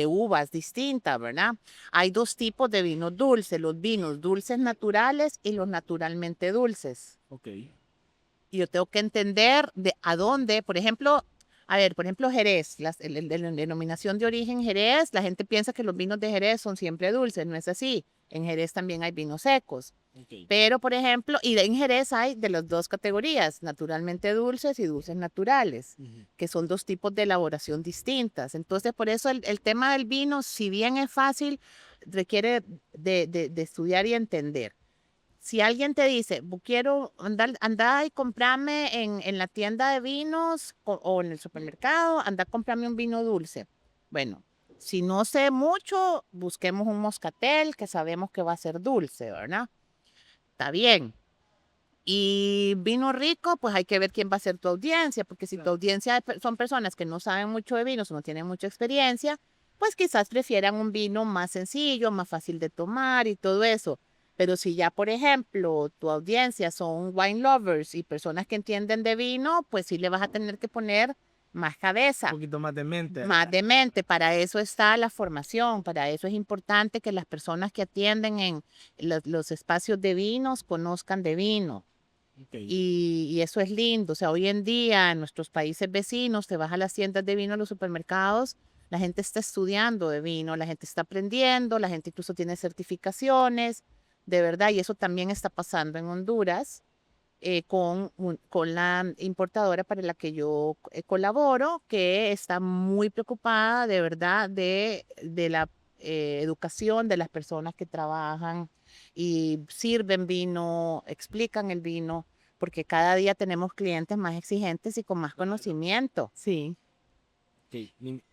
uvas distintas, ¿verdad? Hay dos tipos de vinos dulces, los vinos dulces naturales y los naturalmente dulces. Ok. Y yo tengo que entender de a dónde, por ejemplo, a ver, por ejemplo, Jerez, la denominación de origen Jerez, la gente piensa que los vinos de Jerez son siempre dulces, no es así. En Jerez también hay vinos secos. Ok. Pero, por ejemplo, y en Jerez hay de las dos categorías, naturalmente dulces y dulces naturales, Ujú. que son dos tipos de elaboración distintas. Entonces, por eso el tema del vino, si bien es fácil, requiere de estudiar y entender. Si alguien te dice, quiero andar y comprarme en la tienda de vinos o en el supermercado, anda a comprarme un vino dulce. Bueno, si no sé mucho, busquemos un moscatel que sabemos que va a ser dulce, ¿verdad? Está bien. Y vino rico, pues hay que ver quién va a ser tu audiencia, porque si tu Claro. audiencia son personas que no saben mucho de vinos o no tienen mucha experiencia, pues quizás prefieran un vino más sencillo, más fácil de tomar y todo eso. Pero si ya, por ejemplo, tu audiencia son wine lovers y personas que entienden de vino, pues sí le vas a tener que poner más Un cabeza, poquito más de mente. más de mente. Para eso está la formación, para eso es importante que las personas que atienden en los espacios de vinos conozcan de vino. Ok. Y eso es lindo. O sea, hoy en día en nuestros países vecinos, te vas a las tiendas de vino, a los supermercados, la gente está estudiando de vino, la gente está aprendiendo, la gente incluso tiene certificaciones, de verdad, y eso también está pasando en Honduras con la importadora para la que yo colaboro, que está muy preocupada de verdad de la educación de las personas que trabajan y sirven vino, explican el vino, porque cada día tenemos clientes más exigentes y con más conocimiento. sí. Ok,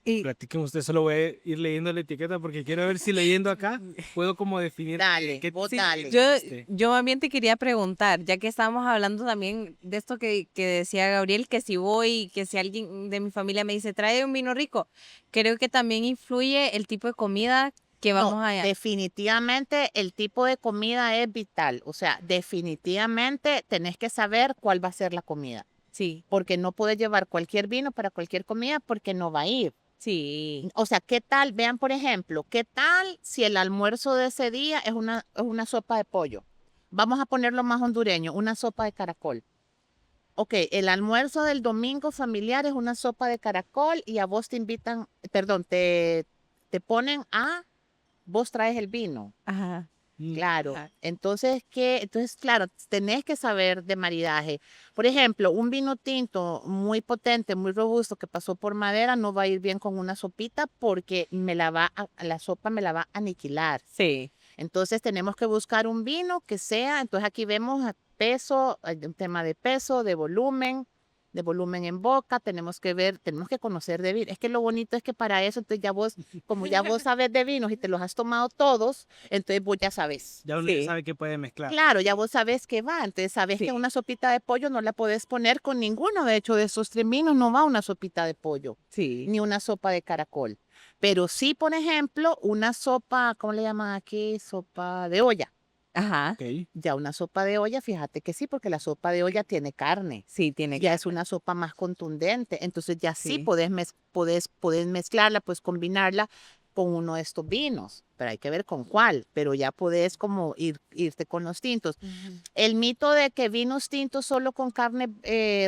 Y platiquen ustedes, solo voy a ir leyendo la etiqueta porque quiero ver si leyendo acá puedo como definir Dale, qué vos sí, dale. yo, este. yo más bien te quería preguntar, ya que estábamos hablando también de esto que decía Gabriel, que si voy, que si alguien de mi familia me dice, trae un vino rico, creo que también influye el tipo de comida que No, vamos a... definitivamente el tipo de comida es vital. O sea, definitivamente tenés que saber cuál va a ser la comida. Sí, Porque no puedes llevar cualquier vino para cualquier comida porque no va a ir. Sí. O sea, ¿qué tal? Vean, por ejemplo, ¿qué tal si el almuerzo de ese día es una sopa de pollo? Vamos a ponerlo más hondureño, una sopa de caracol. Ok, el almuerzo del domingo familiar es una sopa de caracol y a vos te invitan, perdón, te ponen vos traes el vino. Ajá. Claro, Ajá. entonces, claro, tenés que saber de maridaje. Por ejemplo, un vino tinto muy potente, muy robusto que pasó por madera no va a ir bien con una sopita porque la sopa me la va a aniquilar. Sí. Entonces tenemos que buscar un vino que sea, entonces aquí vemos peso, hay un tema de volumen en boca, tenemos que ver, tenemos que conocer de vino. Es que lo bonito es que para eso, entonces ya vos, como ya vos sabes de vinos y te los has tomado todos, entonces vos ya sabes. Ya uno ya sabe que puede mezclar. Claro, ya vos sabes que va, entonces sabes que Sí. una sopita de pollo no la puedes poner con ninguno, de hecho, de esos tres vinos no va una sopita de pollo, Sí. ni una sopa de caracol. Pero sí, por ejemplo, una sopa, ¿cómo le llaman aquí? Sopa de olla. Ajá. Ok. Ya una sopa de olla, fíjate que sí, porque la sopa de olla tiene carne. Sí, tiene Ya que. es una sopa más contundente. Entonces ya sí Sí. podés mezclarla, pues combinarla con uno de estos vinos. Pero hay que ver con cuál. Pero ya podés como irte con los tintos. El mito de que vinos tintos solo con carne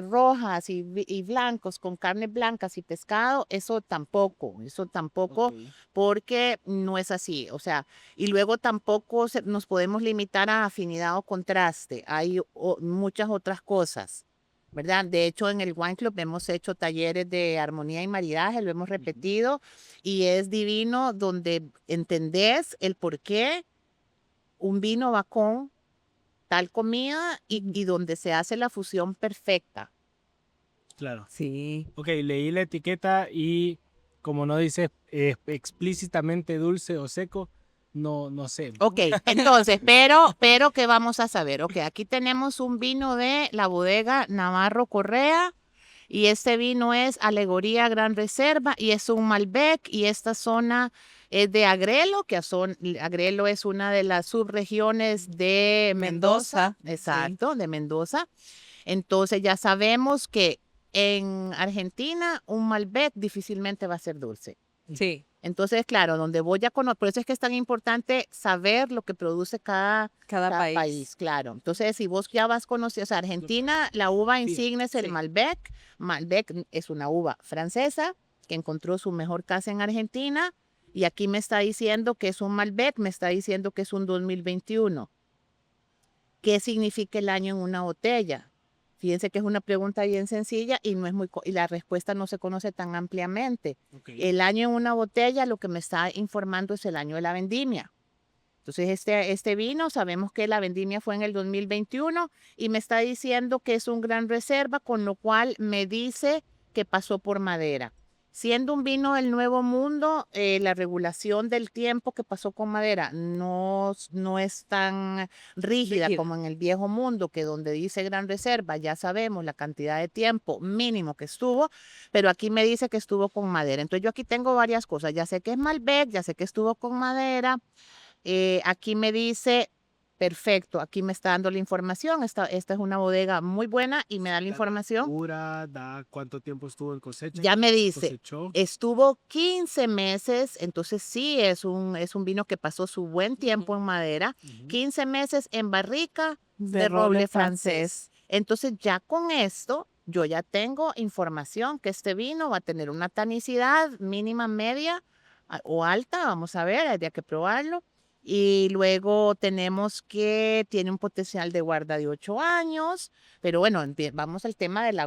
rojas y blancos, con carnes blancas y pescado, eso tampoco, Ok. porque no es así. O sea, y luego tampoco nos podemos limitar a afinidad o contraste. Hay muchas otras cosas. ¿Verdad? De hecho, en el Wine Club hemos hecho talleres de armonía y maridaje, lo hemos repetido y es divino donde entendés el por qué un vino va con tal comida y donde se hace la fusión perfecta. Claro. Sí. Ok, leí la etiqueta y como no dice explícitamente dulce o seco, no sé. Ok, entonces, pero ¿qué vamos a saber? Ok, aquí tenemos un vino de la bodega Navarro Correa y este vino es Alegoría Gran Reserva y es un Malbec y esta zona es de Agrelo, Agrelo es una de las subregiones de Mendoza, Mendoza, sí. exacto, de Mendoza. Entonces ya sabemos que en Argentina un Malbec difícilmente va a ser dulce. Sí. Entonces, claro, donde voy a conocer, por eso es que es tan importante saber lo que produce cada Cada país. país, claro. Entonces, si vos ya vas conociendo, o sea, Argentina, la uva insignia es el Sí. Malbec. Malbec es una uva francesa que encontró su mejor casa en Argentina y aquí me está diciendo que es un Malbec, me está diciendo que es un 2021. ¿Qué significa el año en una botella? Fíjense que es una pregunta bien sencilla y no es y la respuesta no se conoce tan ampliamente. Ok. El año en una botella lo que me está informando es el año de la vendimia. Entonces, este vino, sabemos que la vendimia fue en el 2021 y me está diciendo que es un gran reserva, con lo cual me dice que pasó por madera. Siendo un vino del Nuevo Mundo, la regulación del tiempo que pasó con madera no es tan rígida como en el Viejo Mundo, que donde dice gran reserva ya sabemos la cantidad de tiempo mínimo que estuvo, pero aquí me dice que estuvo con madera. Entonces yo aquí tengo varias cosas. Ya sé que es Malbec, ya sé que estuvo con madera. Aquí me dice, perfecto, aquí me está dando la información. Esta es una bodega muy buena y me da la información. Da cuánto tiempo estuvo en cosecha. Ya me dice, Cosechó. estuvo 15 meses, entonces sí es un vino que pasó su buen tiempo en madera, 15 meses en barrica de roble francés. Entonces ya con esto, yo ya tengo información que este vino va a tener una tanicidad mínima, media o alta, vamos a ver, habría que probarlo. Y luego tenemos que tiene un potencial de guarda de 8 años, pero bueno, vamos al tema de la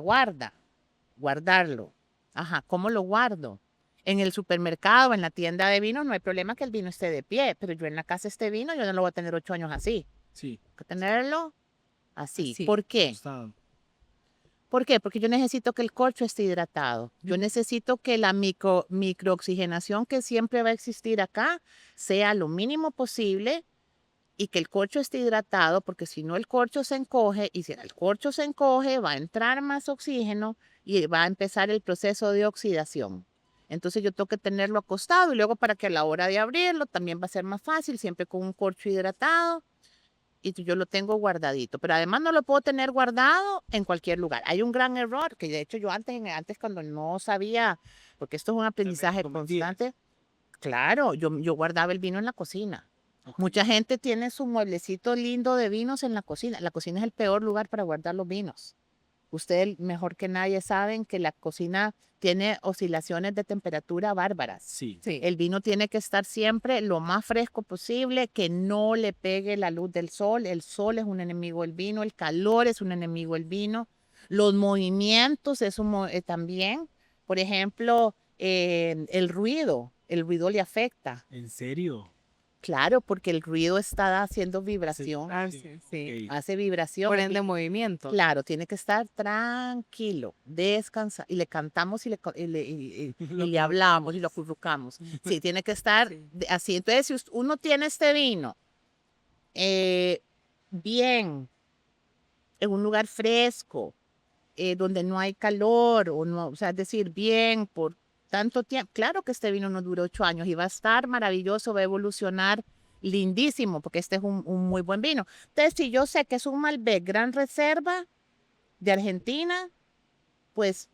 guardarlo. Ajá, ¿cómo lo guardo? En el supermercado, en la tienda de vino, no hay problema que el vino esté de pie, pero yo en la casa este vino, yo no lo voy a tener 8 años así. Sí. Tengo que tenerlo así. Así. ¿Por qué? Tostado. ¿Por qué? Porque yo necesito que el corcho esté hidratado. Yo necesito que la microoxigenación que siempre va a existir acá sea lo mínimo posible y que el corcho esté hidratado, porque si no el corcho se encoge y si el corcho se encoge va a entrar más oxígeno y va a empezar el proceso de oxidación. Entonces yo tengo que tenerlo acostado y luego para que a la hora de abrirlo también va a ser más fácil, siempre con un corcho hidratado y yo lo tengo guardadito. Pero además no lo puedo tener guardado en cualquier lugar. Hay un gran error que de hecho yo antes cuando no sabía, porque esto es un aprendizaje convertida. constante. Claro, yo guardaba el vino en la cocina. Ok. Mucha gente tiene su mueblecito lindo de vinos en la cocina. La cocina es el peor lugar para guardar los vinos. Ustedes mejor que nadie saben que la cocina tiene oscilaciones de temperatura bárbaras. Sí. Sí. El vino tiene que estar siempre lo más fresco posible, que no le pegue la luz del sol. El sol es un enemigo del vino, el calor es un enemigo del vino, los movimientos también. Por ejemplo, el ruido le afecta. ¿En serio? Claro, porque el ruido está haciendo Sí. vibración, Ah, sí, sí. Ok. hace vibración. Por el ende, vi- movimiento. Claro, tiene que estar tranquilo, descansar. Y le cantamos y le hablamos y lo acurrucamos. Sí, tiene que estar Sí. así. Entonces, si uno tiene este vino eh, bien, en un lugar fresco, donde no hay calor, o no, o sea, es decir, bien por tanto tiempo. Claro que este vino no duró 8 años y va a estar maravilloso, va a evolucionar lindísimo, porque este es un muy buen vino. Entonces, si yo sé que es un Malbec Gran Reserva de Argentina, pues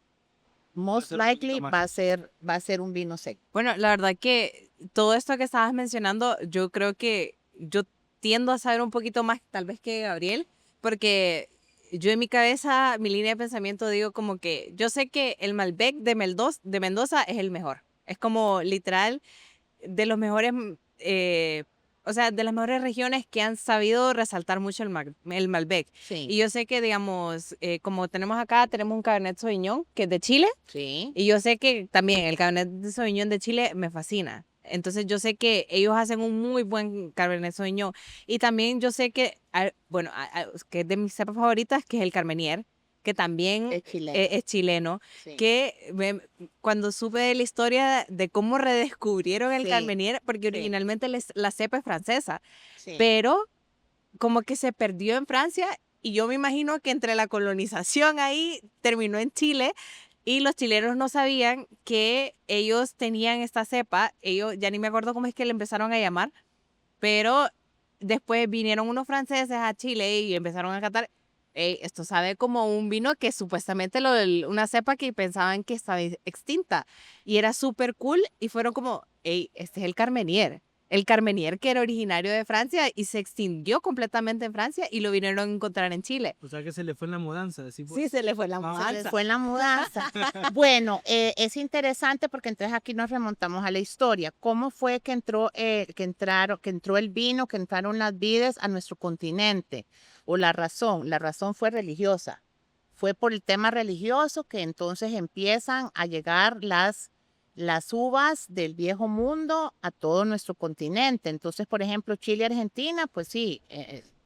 most ser un poquito likely más. va a ser un vino seco. Bueno, la verdad que todo esto que estabas mencionando, yo creo que yo tiendo a saber un poquito más tal vez que Gabriel, porque yo en mi cabeza, mi línea de pensamiento digo como que yo sé que el Malbec de Mendoza es el mejor. Es como literal de los mejores, o sea, de las mejores regiones que han sabido resaltar mucho el Malbec. Sí, Y yo sé que, digamos, como tenemos acá, tenemos un Cabernet Sauvignon que es de Chile. sí. Y yo sé que también el Cabernet Sauvignon de Chile me fascina. Entonces yo sé que ellos hacen un muy buen Cabernet Sauvignon. Y también yo sé que, bueno, que es de mis cepas favoritas, que es el Carmenier, que también Es chileno. es chileno, Sí. que cuando supe de la historia de cómo redescubrieron el Sí, Carmenier, porque sí. originalmente la cepa es francesa, Sí. pero como que se perdió en Francia y yo me imagino que entre la colonización ahí terminó en Chile y los chilenos no sabían que ellos tenían esta cepa, ellos ya ni me acuerdo cómo es que le empezaron a llamar, pero después vinieron unos franceses a Chile y empezaron a catar, "Ey, esto sabe como un vino que supuestamente una cepa que pensaban que estaba extinta y era súper cool y fueron como, hey, este es el Carmenier que era originario de Francia y se extinguió completamente en Francia y lo vinieron a encontrar en Chile. O sea que se le fue en la mudanza. Así fue. Sí, se le fue la Ah, Se les mudanza. fue en la mudanza. Bueno, es interesante porque entonces aquí nos remontamos a la historia. ¿Cómo fue que entró el vino, que entraron las vides a nuestro continente? O la razón fue religiosa. Fue por el tema religioso que entonces empiezan a llegar las uvas del viejo mundo a todo nuestro continente. Entonces, por ejemplo, Chile y Argentina, pues sí,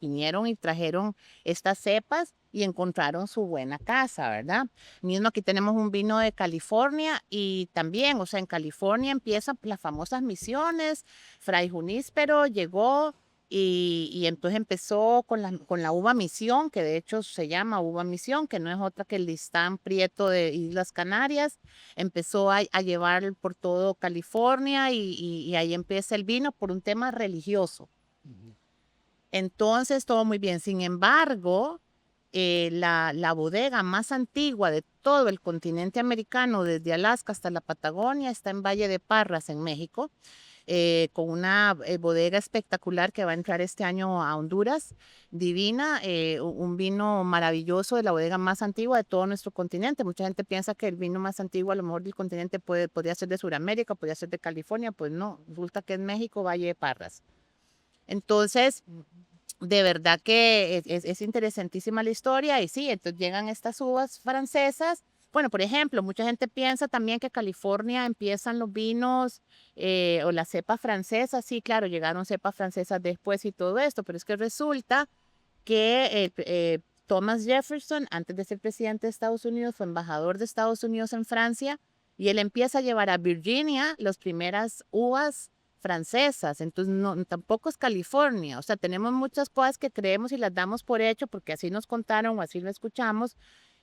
vinieron y trajeron estas cepas y encontraron su buena casa, ¿verdad? Mismo aquí tenemos un vino de California y también, o sea, en California empiezan las famosas misiones. Fray Juníspero llegó y entonces empezó con la uva misión, que de hecho se llama uva misión, que no es otra que el listán prieto de Islas Canarias. Empezó a llevar por todo California y ahí empieza el vino por un tema religioso. Ujú. Entonces, todo muy bien. Sin embargo, la bodega más antigua de todo el continente americano, desde Alaska hasta la Patagonia, está en Valle de Parras, en México, con una bodega espectacular que va a entrar este año a Honduras, divina, un vino maravilloso de la bodega más antigua de todo nuestro continente. Mucha gente piensa que el vino más antiguo a lo mejor del continente podría ser de Sudamérica, podría ser de California, pues no, resulta que es México, Valle de Parras. Entonces, de verdad que es interesantísima la historia y sí, entonces llegan estas uvas francesas. Bueno, por ejemplo, mucha gente piensa también que California empiezan los vinos o las cepas francesas. Sí, claro, llegaron cepas francesas después y todo esto, pero es que resulta que Thomas Jefferson, antes de ser presidente de Estados Unidos, fue embajador de Estados Unidos en Francia y él empieza a llevar a Virginia las primeras uvas francesas, entonces no, tampoco es California, o sea, tenemos muchas cosas que creemos y las damos por hecho porque así nos contaron o así lo escuchamos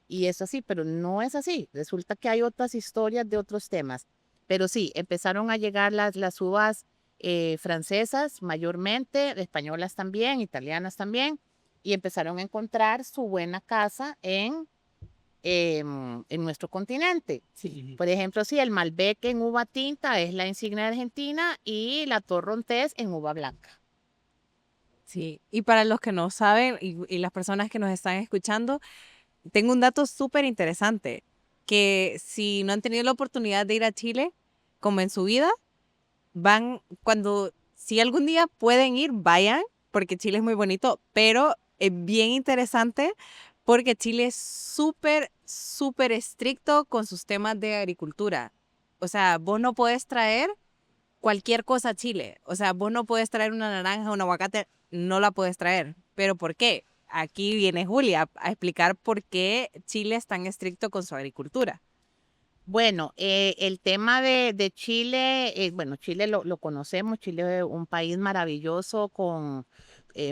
y es así, pero no es así, resulta que hay otras historias de otros temas, pero sí, empezaron a llegar las uvas francesas mayormente, españolas también, italianas también, y empezaron a encontrar su buena casa en nuestro continente. Sí. Por ejemplo, sí, el Malbec en uva tinta es la insignia de Argentina y la Torrontés en uva blanca. Sí, y para los que no saben y las personas que nos están escuchando, tengo un dato súper interesante, que si no han tenido la oportunidad de ir a Chile, como en su vida, si algún día pueden ir, vayan, porque Chile es muy bonito, pero es bien interesante porque Chile es súper, súper estricto con sus temas de agricultura. O sea, vos no puedes traer cualquier cosa a Chile. O sea, vos no puedes traer una naranja, un aguacate, no la puedes traer. ¿Pero por qué? Aquí viene Julia a explicar por qué Chile es tan estricto con su agricultura. Bueno, el tema de Chile, bueno, Chile lo conocemos, Chile es un país maravilloso,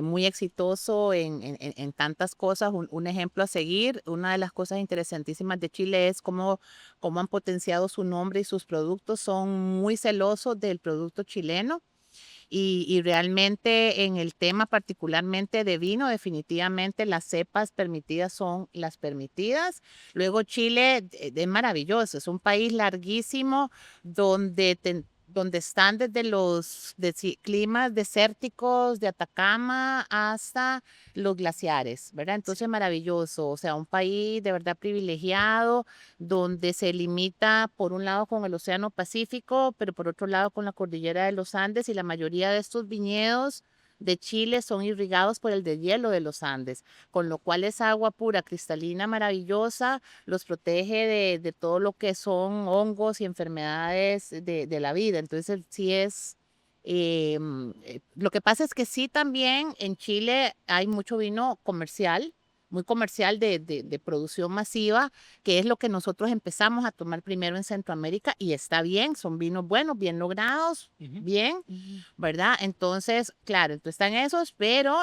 muy exitoso en tantas cosas. Un ejemplo a seguir, una de las cosas interesantísimas de Chile es cómo han potenciado su nombre y sus productos, son muy celosos del producto chileno. Y realmente en el tema particularmente de vino, definitivamente las cepas permitidas son las permitidas. Luego Chile es maravilloso, es un país larguísimo donde están desde los climas desérticos de Atacama hasta los glaciares, ¿verdad? Entonces maravilloso, o sea, un país de verdad privilegiado donde se limita por un lado con el Océano Pacífico, pero por otro lado con la cordillera de los Andes y la mayoría de estos viñedos de Chile son irrigados por el deshielo de los Andes, con lo cual es agua pura, cristalina, maravillosa, los protege de todo lo que son hongos y enfermedades de la vida. Entonces sí es... lo que pasa es que sí también en Chile hay mucho vino comercial, muy comercial de producción masiva, que es lo que nosotros empezamos a tomar primero en Centroamérica y está bien, son vinos buenos, bien logrados, Ujú. bien, Ujú. ¿verdad? Entonces, claro, entonces están esos, pero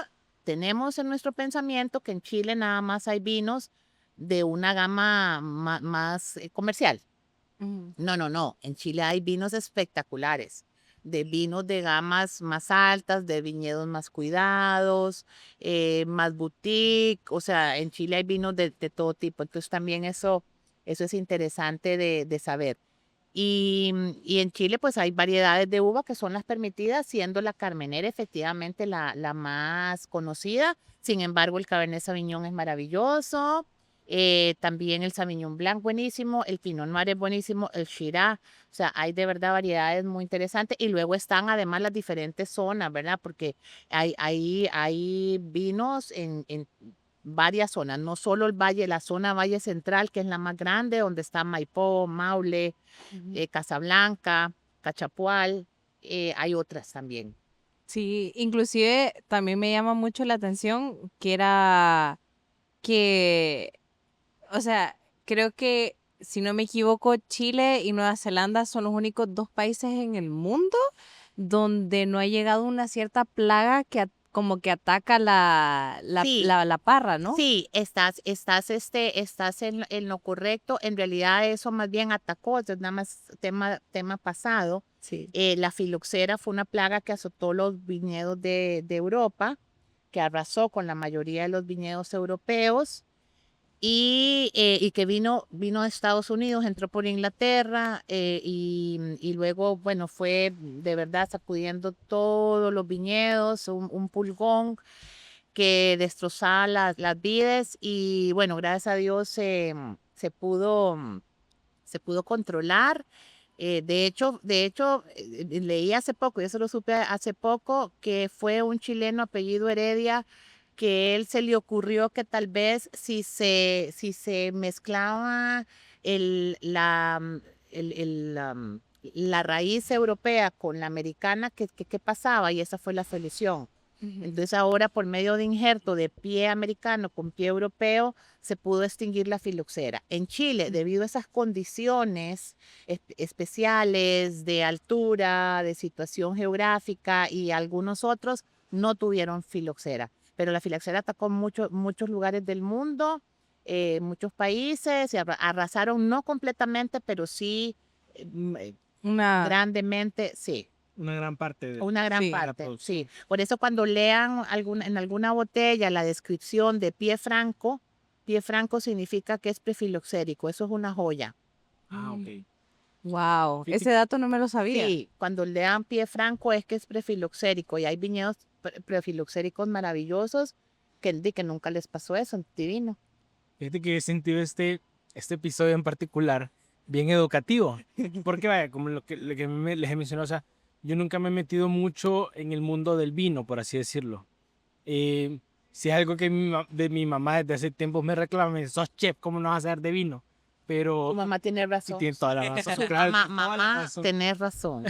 tenemos en nuestro pensamiento que en Chile nada más hay vinos de una gama más comercial. Ujú. No, no, no. En Chile hay vinos espectaculares, de vinos de gamas más altas, de viñedos más cuidados, más boutique. O sea, en Chile hay vinos de todo tipo. Entonces también eso es interesante de saber. Y en Chile pues hay variedades de uva que son las permitidas, siendo la Carmenere efectivamente la más conocida. Sin embargo, el Cabernet Sauvignon es maravilloso. También el Sauvignon Blanc buenísimo, el Pinot Noir es buenísimo, el Shiraz, o sea, hay de verdad variedades muy interesantes y luego están además las diferentes zonas, ¿verdad? Porque hay vinos en varias zonas, no solo el valle, la zona Valle Central, que es la más grande, donde está Maipó, Maule, Ujú. Casablanca, Cachapual, hay otras también. Sí, inclusive también me llama mucho la atención que era que, o sea, creo que si no me equivoco, Chile y Nueva Zelanda son los únicos dos países en el mundo donde no ha llegado una cierta plaga como que ataca Sí, la parra, ¿no? sí, estás en lo correcto. En realidad eso más bien atacó, eso es nada más tema pasado. Sí. La filoxera fue una plaga que azotó los viñedos de Europa, que arrasó con la mayoría de los viñedos europeos. Y que vino de Estados Unidos, entró por Inglaterra y luego, bueno, fue de verdad sacudiendo todos los viñedos, un pulgón que destrozaba las vides y bueno, gracias a Dios se pudo controlar. De hecho, leí hace poco, y eso lo supe hace poco, que fue un chileno apellido Heredia, que él se le ocurrió que tal vez si se mezclaba el, la, mm, la raíz europea con la americana, ¿qué pasaba? Y esa fue la solución. Ujú. Entonces ahora por medio de injerto de pie americano con pie europeo se pudo extinguir la filoxera. En Chile, debido a esas condiciones especiales de altura, de situación geográfica y algunos otros, no tuvieron filoxera. Pero la filoxera atacó muchos lugares del mundo, muchos países, y arrasaron no completamente, pero sí Una, grandemente, sí. Una gran parte de Una gran sí. la parte, producción. sí. Por eso cuando lean en alguna botella la descripción de pie franco, pie franco significa que es prefiloxérico. Eso es una joya. Ah, ok. Wow, Fíjate ese dato no me lo sabía. Sí, cuando le dan pie franco es que es prefiloxérico y hay viñedos prefiloxéricos maravillosos que nunca les pasó eso, divino. Fíjate que he sentido este episodio en particular bien educativo. Porque vaya, como lo que les he mencionado, o sea, yo nunca me he metido mucho en el mundo del vino, por así decirlo. Si es algo que de mi mamá desde hace tiempo me reclama, me dice, sos chef, ¿cómo no vas a saber de vino? Tu Pero mamá tiene sí razón. tiene toda la razón, claro, Mamá, tiene toda la mamá, razón. tenés razón.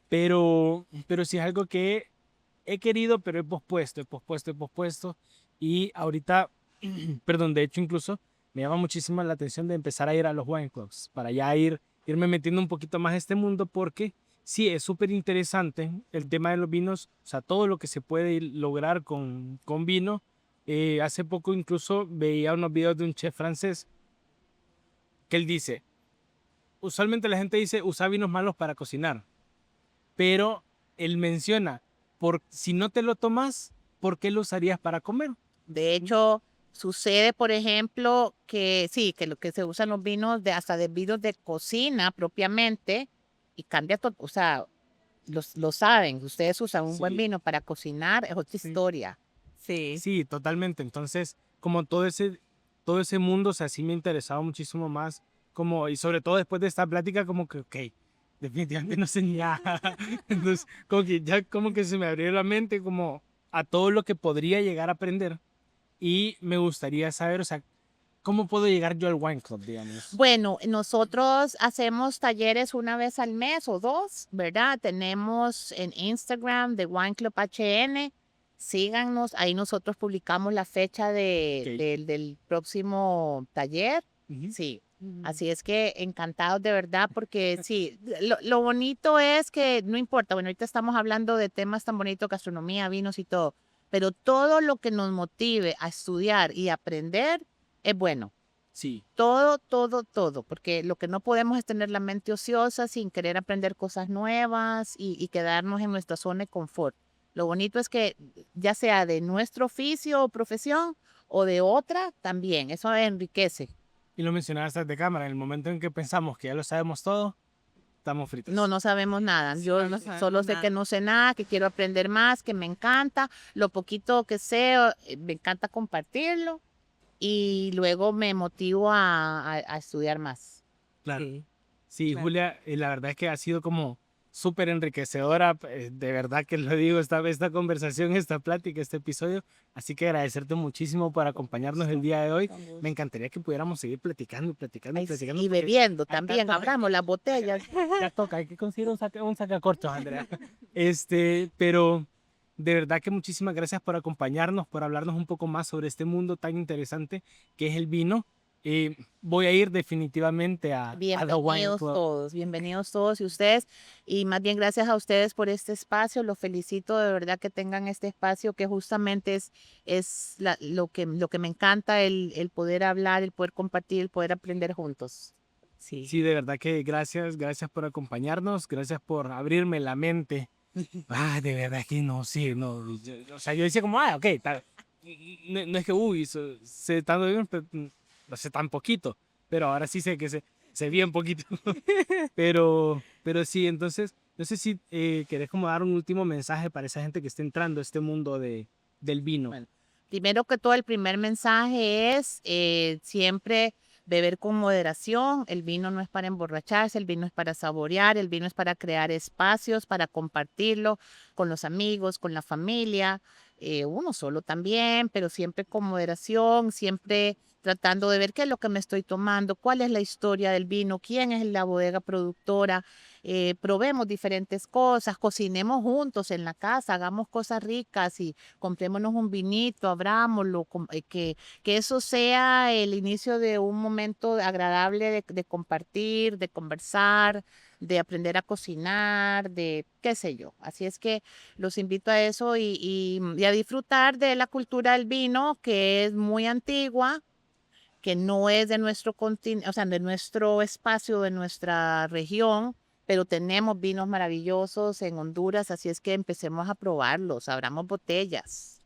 Pero sí es algo que he querido, pero he pospuesto, he pospuesto, he pospuesto. Y ahorita, perdón, de hecho incluso me llama muchísimo la atención de empezar a ir a los wine clubs, para ya irme metiendo un poquito más a este mundo, porque sí, es súper interesante el tema de los vinos, o sea, todo lo que se puede lograr con vino. Hace poco incluso veía unos videos de un chef francés que él dice, usualmente la gente dice, usa vinos malos para cocinar, pero él menciona, si no te lo tomas, ¿por qué lo usarías para comer? De hecho, sucede, por ejemplo, que sí, que lo que se usan los vinos hasta de vinos de cocina propiamente y cambia todo, o sea, lo saben, ustedes usan un buen Sí, vino para cocinar, es otra sí. historia. Sí. Sí, totalmente. Entonces, como todo ese mundo, o sea, sí me interesaba muchísimo más, como, y sobre todo después de esta plática, como que, ok, definitivamente no sé ni nada. Entonces, como que ya como que se me abrió la mente como a todo lo que podría llegar a aprender y me gustaría saber, o sea, ¿cómo puedo llegar yo al wine club, digamos? Bueno, nosotros hacemos talleres una vez al mes o dos, ¿verdad? Tenemos en Instagram de Wine Club HN. Síganos, ahí nosotros publicamos la fecha Ok. del próximo taller. Ujú. Sí, Ujú. así es que encantados de verdad, porque sí, lo bonito es que no importa, bueno, ahorita estamos hablando de temas tan bonitos, gastronomía, vinos y todo, pero todo lo que nos motive a estudiar y aprender es bueno. Sí, Todo, todo, todo, porque lo que no podemos es tener la mente ociosa sin querer aprender cosas nuevas y quedarnos en nuestra zona de confort. Lo bonito es que ya sea de nuestro oficio o profesión o de otra, también, eso enriquece. y lo mencionaste de cámara, en el momento en que pensamos que ya lo sabemos todo, estamos No, fritos. no sabemos nada. Yo No, no solo sabemos sé que nada. no sé nada, que quiero aprender más, que me encanta. Lo poquito que sé, me encanta compartirlo y luego me motivo a estudiar más. Claro. Sí, Sí, claro. Julia, la verdad es que ha sido como súper enriquecedora, de verdad que lo digo, esta conversación, esta plática, este episodio, así que agradecerte muchísimo por acompañarnos el día de hoy. Con Me gusto. encantaría que pudiéramos seguir platicando, platicando, Ay, sí, platicando, y porque bebiendo ya también, toca, abramos las botellas. ya toca, hay que conseguir un sacacorchos, Andrea. Pero de verdad que muchísimas gracias por acompañarnos, por hablarnos un poco más sobre este mundo tan interesante que es el vino. Voy a ir definitivamente a The Wine Club. Bienvenidos todos y ustedes, y más bien gracias a ustedes por este espacio, los felicito de verdad que tengan este espacio que justamente es lo que me encanta, el poder hablar, el poder compartir, el poder aprender juntos. Sí. Sí, de verdad que gracias por acompañarnos, gracias por abrirme la mente. Ah, de verdad que no, sí, no. O sea, yo decía como, ok, no, no es que, uy, sé tanto bien, pero no sé tan poquito, pero ahora sí sé que sé bien poquito. Pero sí, entonces, no sé si querés como dar un último mensaje para esa gente que está entrando a este mundo del vino. Bueno, primero que todo, el primer mensaje es siempre beber con moderación. El vino no es para emborracharse, el vino es para saborear, el vino es para crear espacios, para compartirlo con los amigos, con la familia, uno solo también, pero siempre con moderación, siempre tratando de ver qué es lo que me estoy tomando, cuál es la historia del vino, quién es la bodega productora. Probemos diferentes cosas, cocinemos juntos en la casa, hagamos cosas ricas y comprémonos un vinito, abrámoslo, que eso sea el inicio de un momento agradable de compartir, de conversar, de aprender a cocinar, de qué sé yo. Así es que los invito a eso y a disfrutar de la cultura del vino, que es muy antigua, que no es de nuestro continente, o sea, de nuestro espacio, de nuestra región, pero tenemos vinos maravillosos en Honduras, así es que empecemos a probarlos, abramos botellas.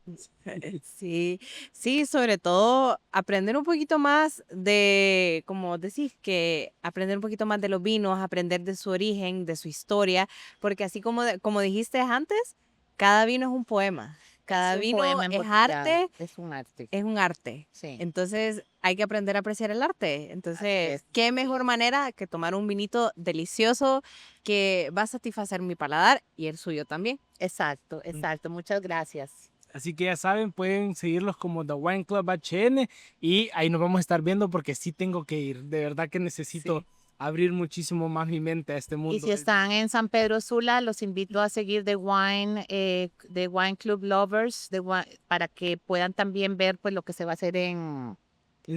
Sí, sí, sobre todo aprender un poquito más de, como decís, que aprender un poquito más de los vinos, aprender de su origen, de su historia, porque así como, como dijiste antes, cada vino es un poema, cada Es un vino poema es embotellado, arte, es un arte. es un arte. Sí, Entonces hay que aprender a apreciar el arte. así Entonces, es. qué mejor manera que tomar un vinito delicioso que va a satisfacer mi paladar y el suyo también. Exacto, exacto. Muchas gracias. Así que ya saben, pueden seguirlos como The Wine Club HN y ahí nos vamos a estar viendo porque sí tengo que ir. De verdad que necesito Sí. abrir muchísimo más mi mente a este Y mundo. si están en San Pedro Sula, los invito a seguir The Wine Club Lovers, para que puedan también ver pues lo que se va a hacer En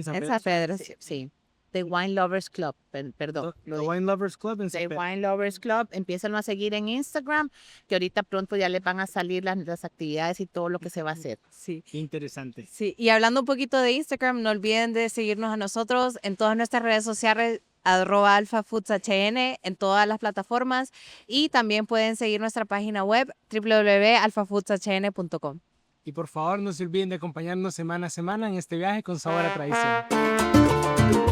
San En Pedro San Sula. Pedro. sí, The Wine Lovers Club, perdón, The Wine Lovers Club en San The Pedro. Wine Lovers Club. Empiezan a seguir en Instagram, que ahorita pronto ya les van a salir las actividades y todo lo que se va a hacer. Sí. Qué interesante. Sí, y hablando un poquito de Instagram, no olviden de seguirnos a nosotros en todas nuestras redes sociales, @alphafoodsHN en todas las plataformas y también pueden seguir nuestra página web www.alphafoodsHN.com. Y por favor no se olviden de acompañarnos semana a semana en este viaje con sabor a tradición.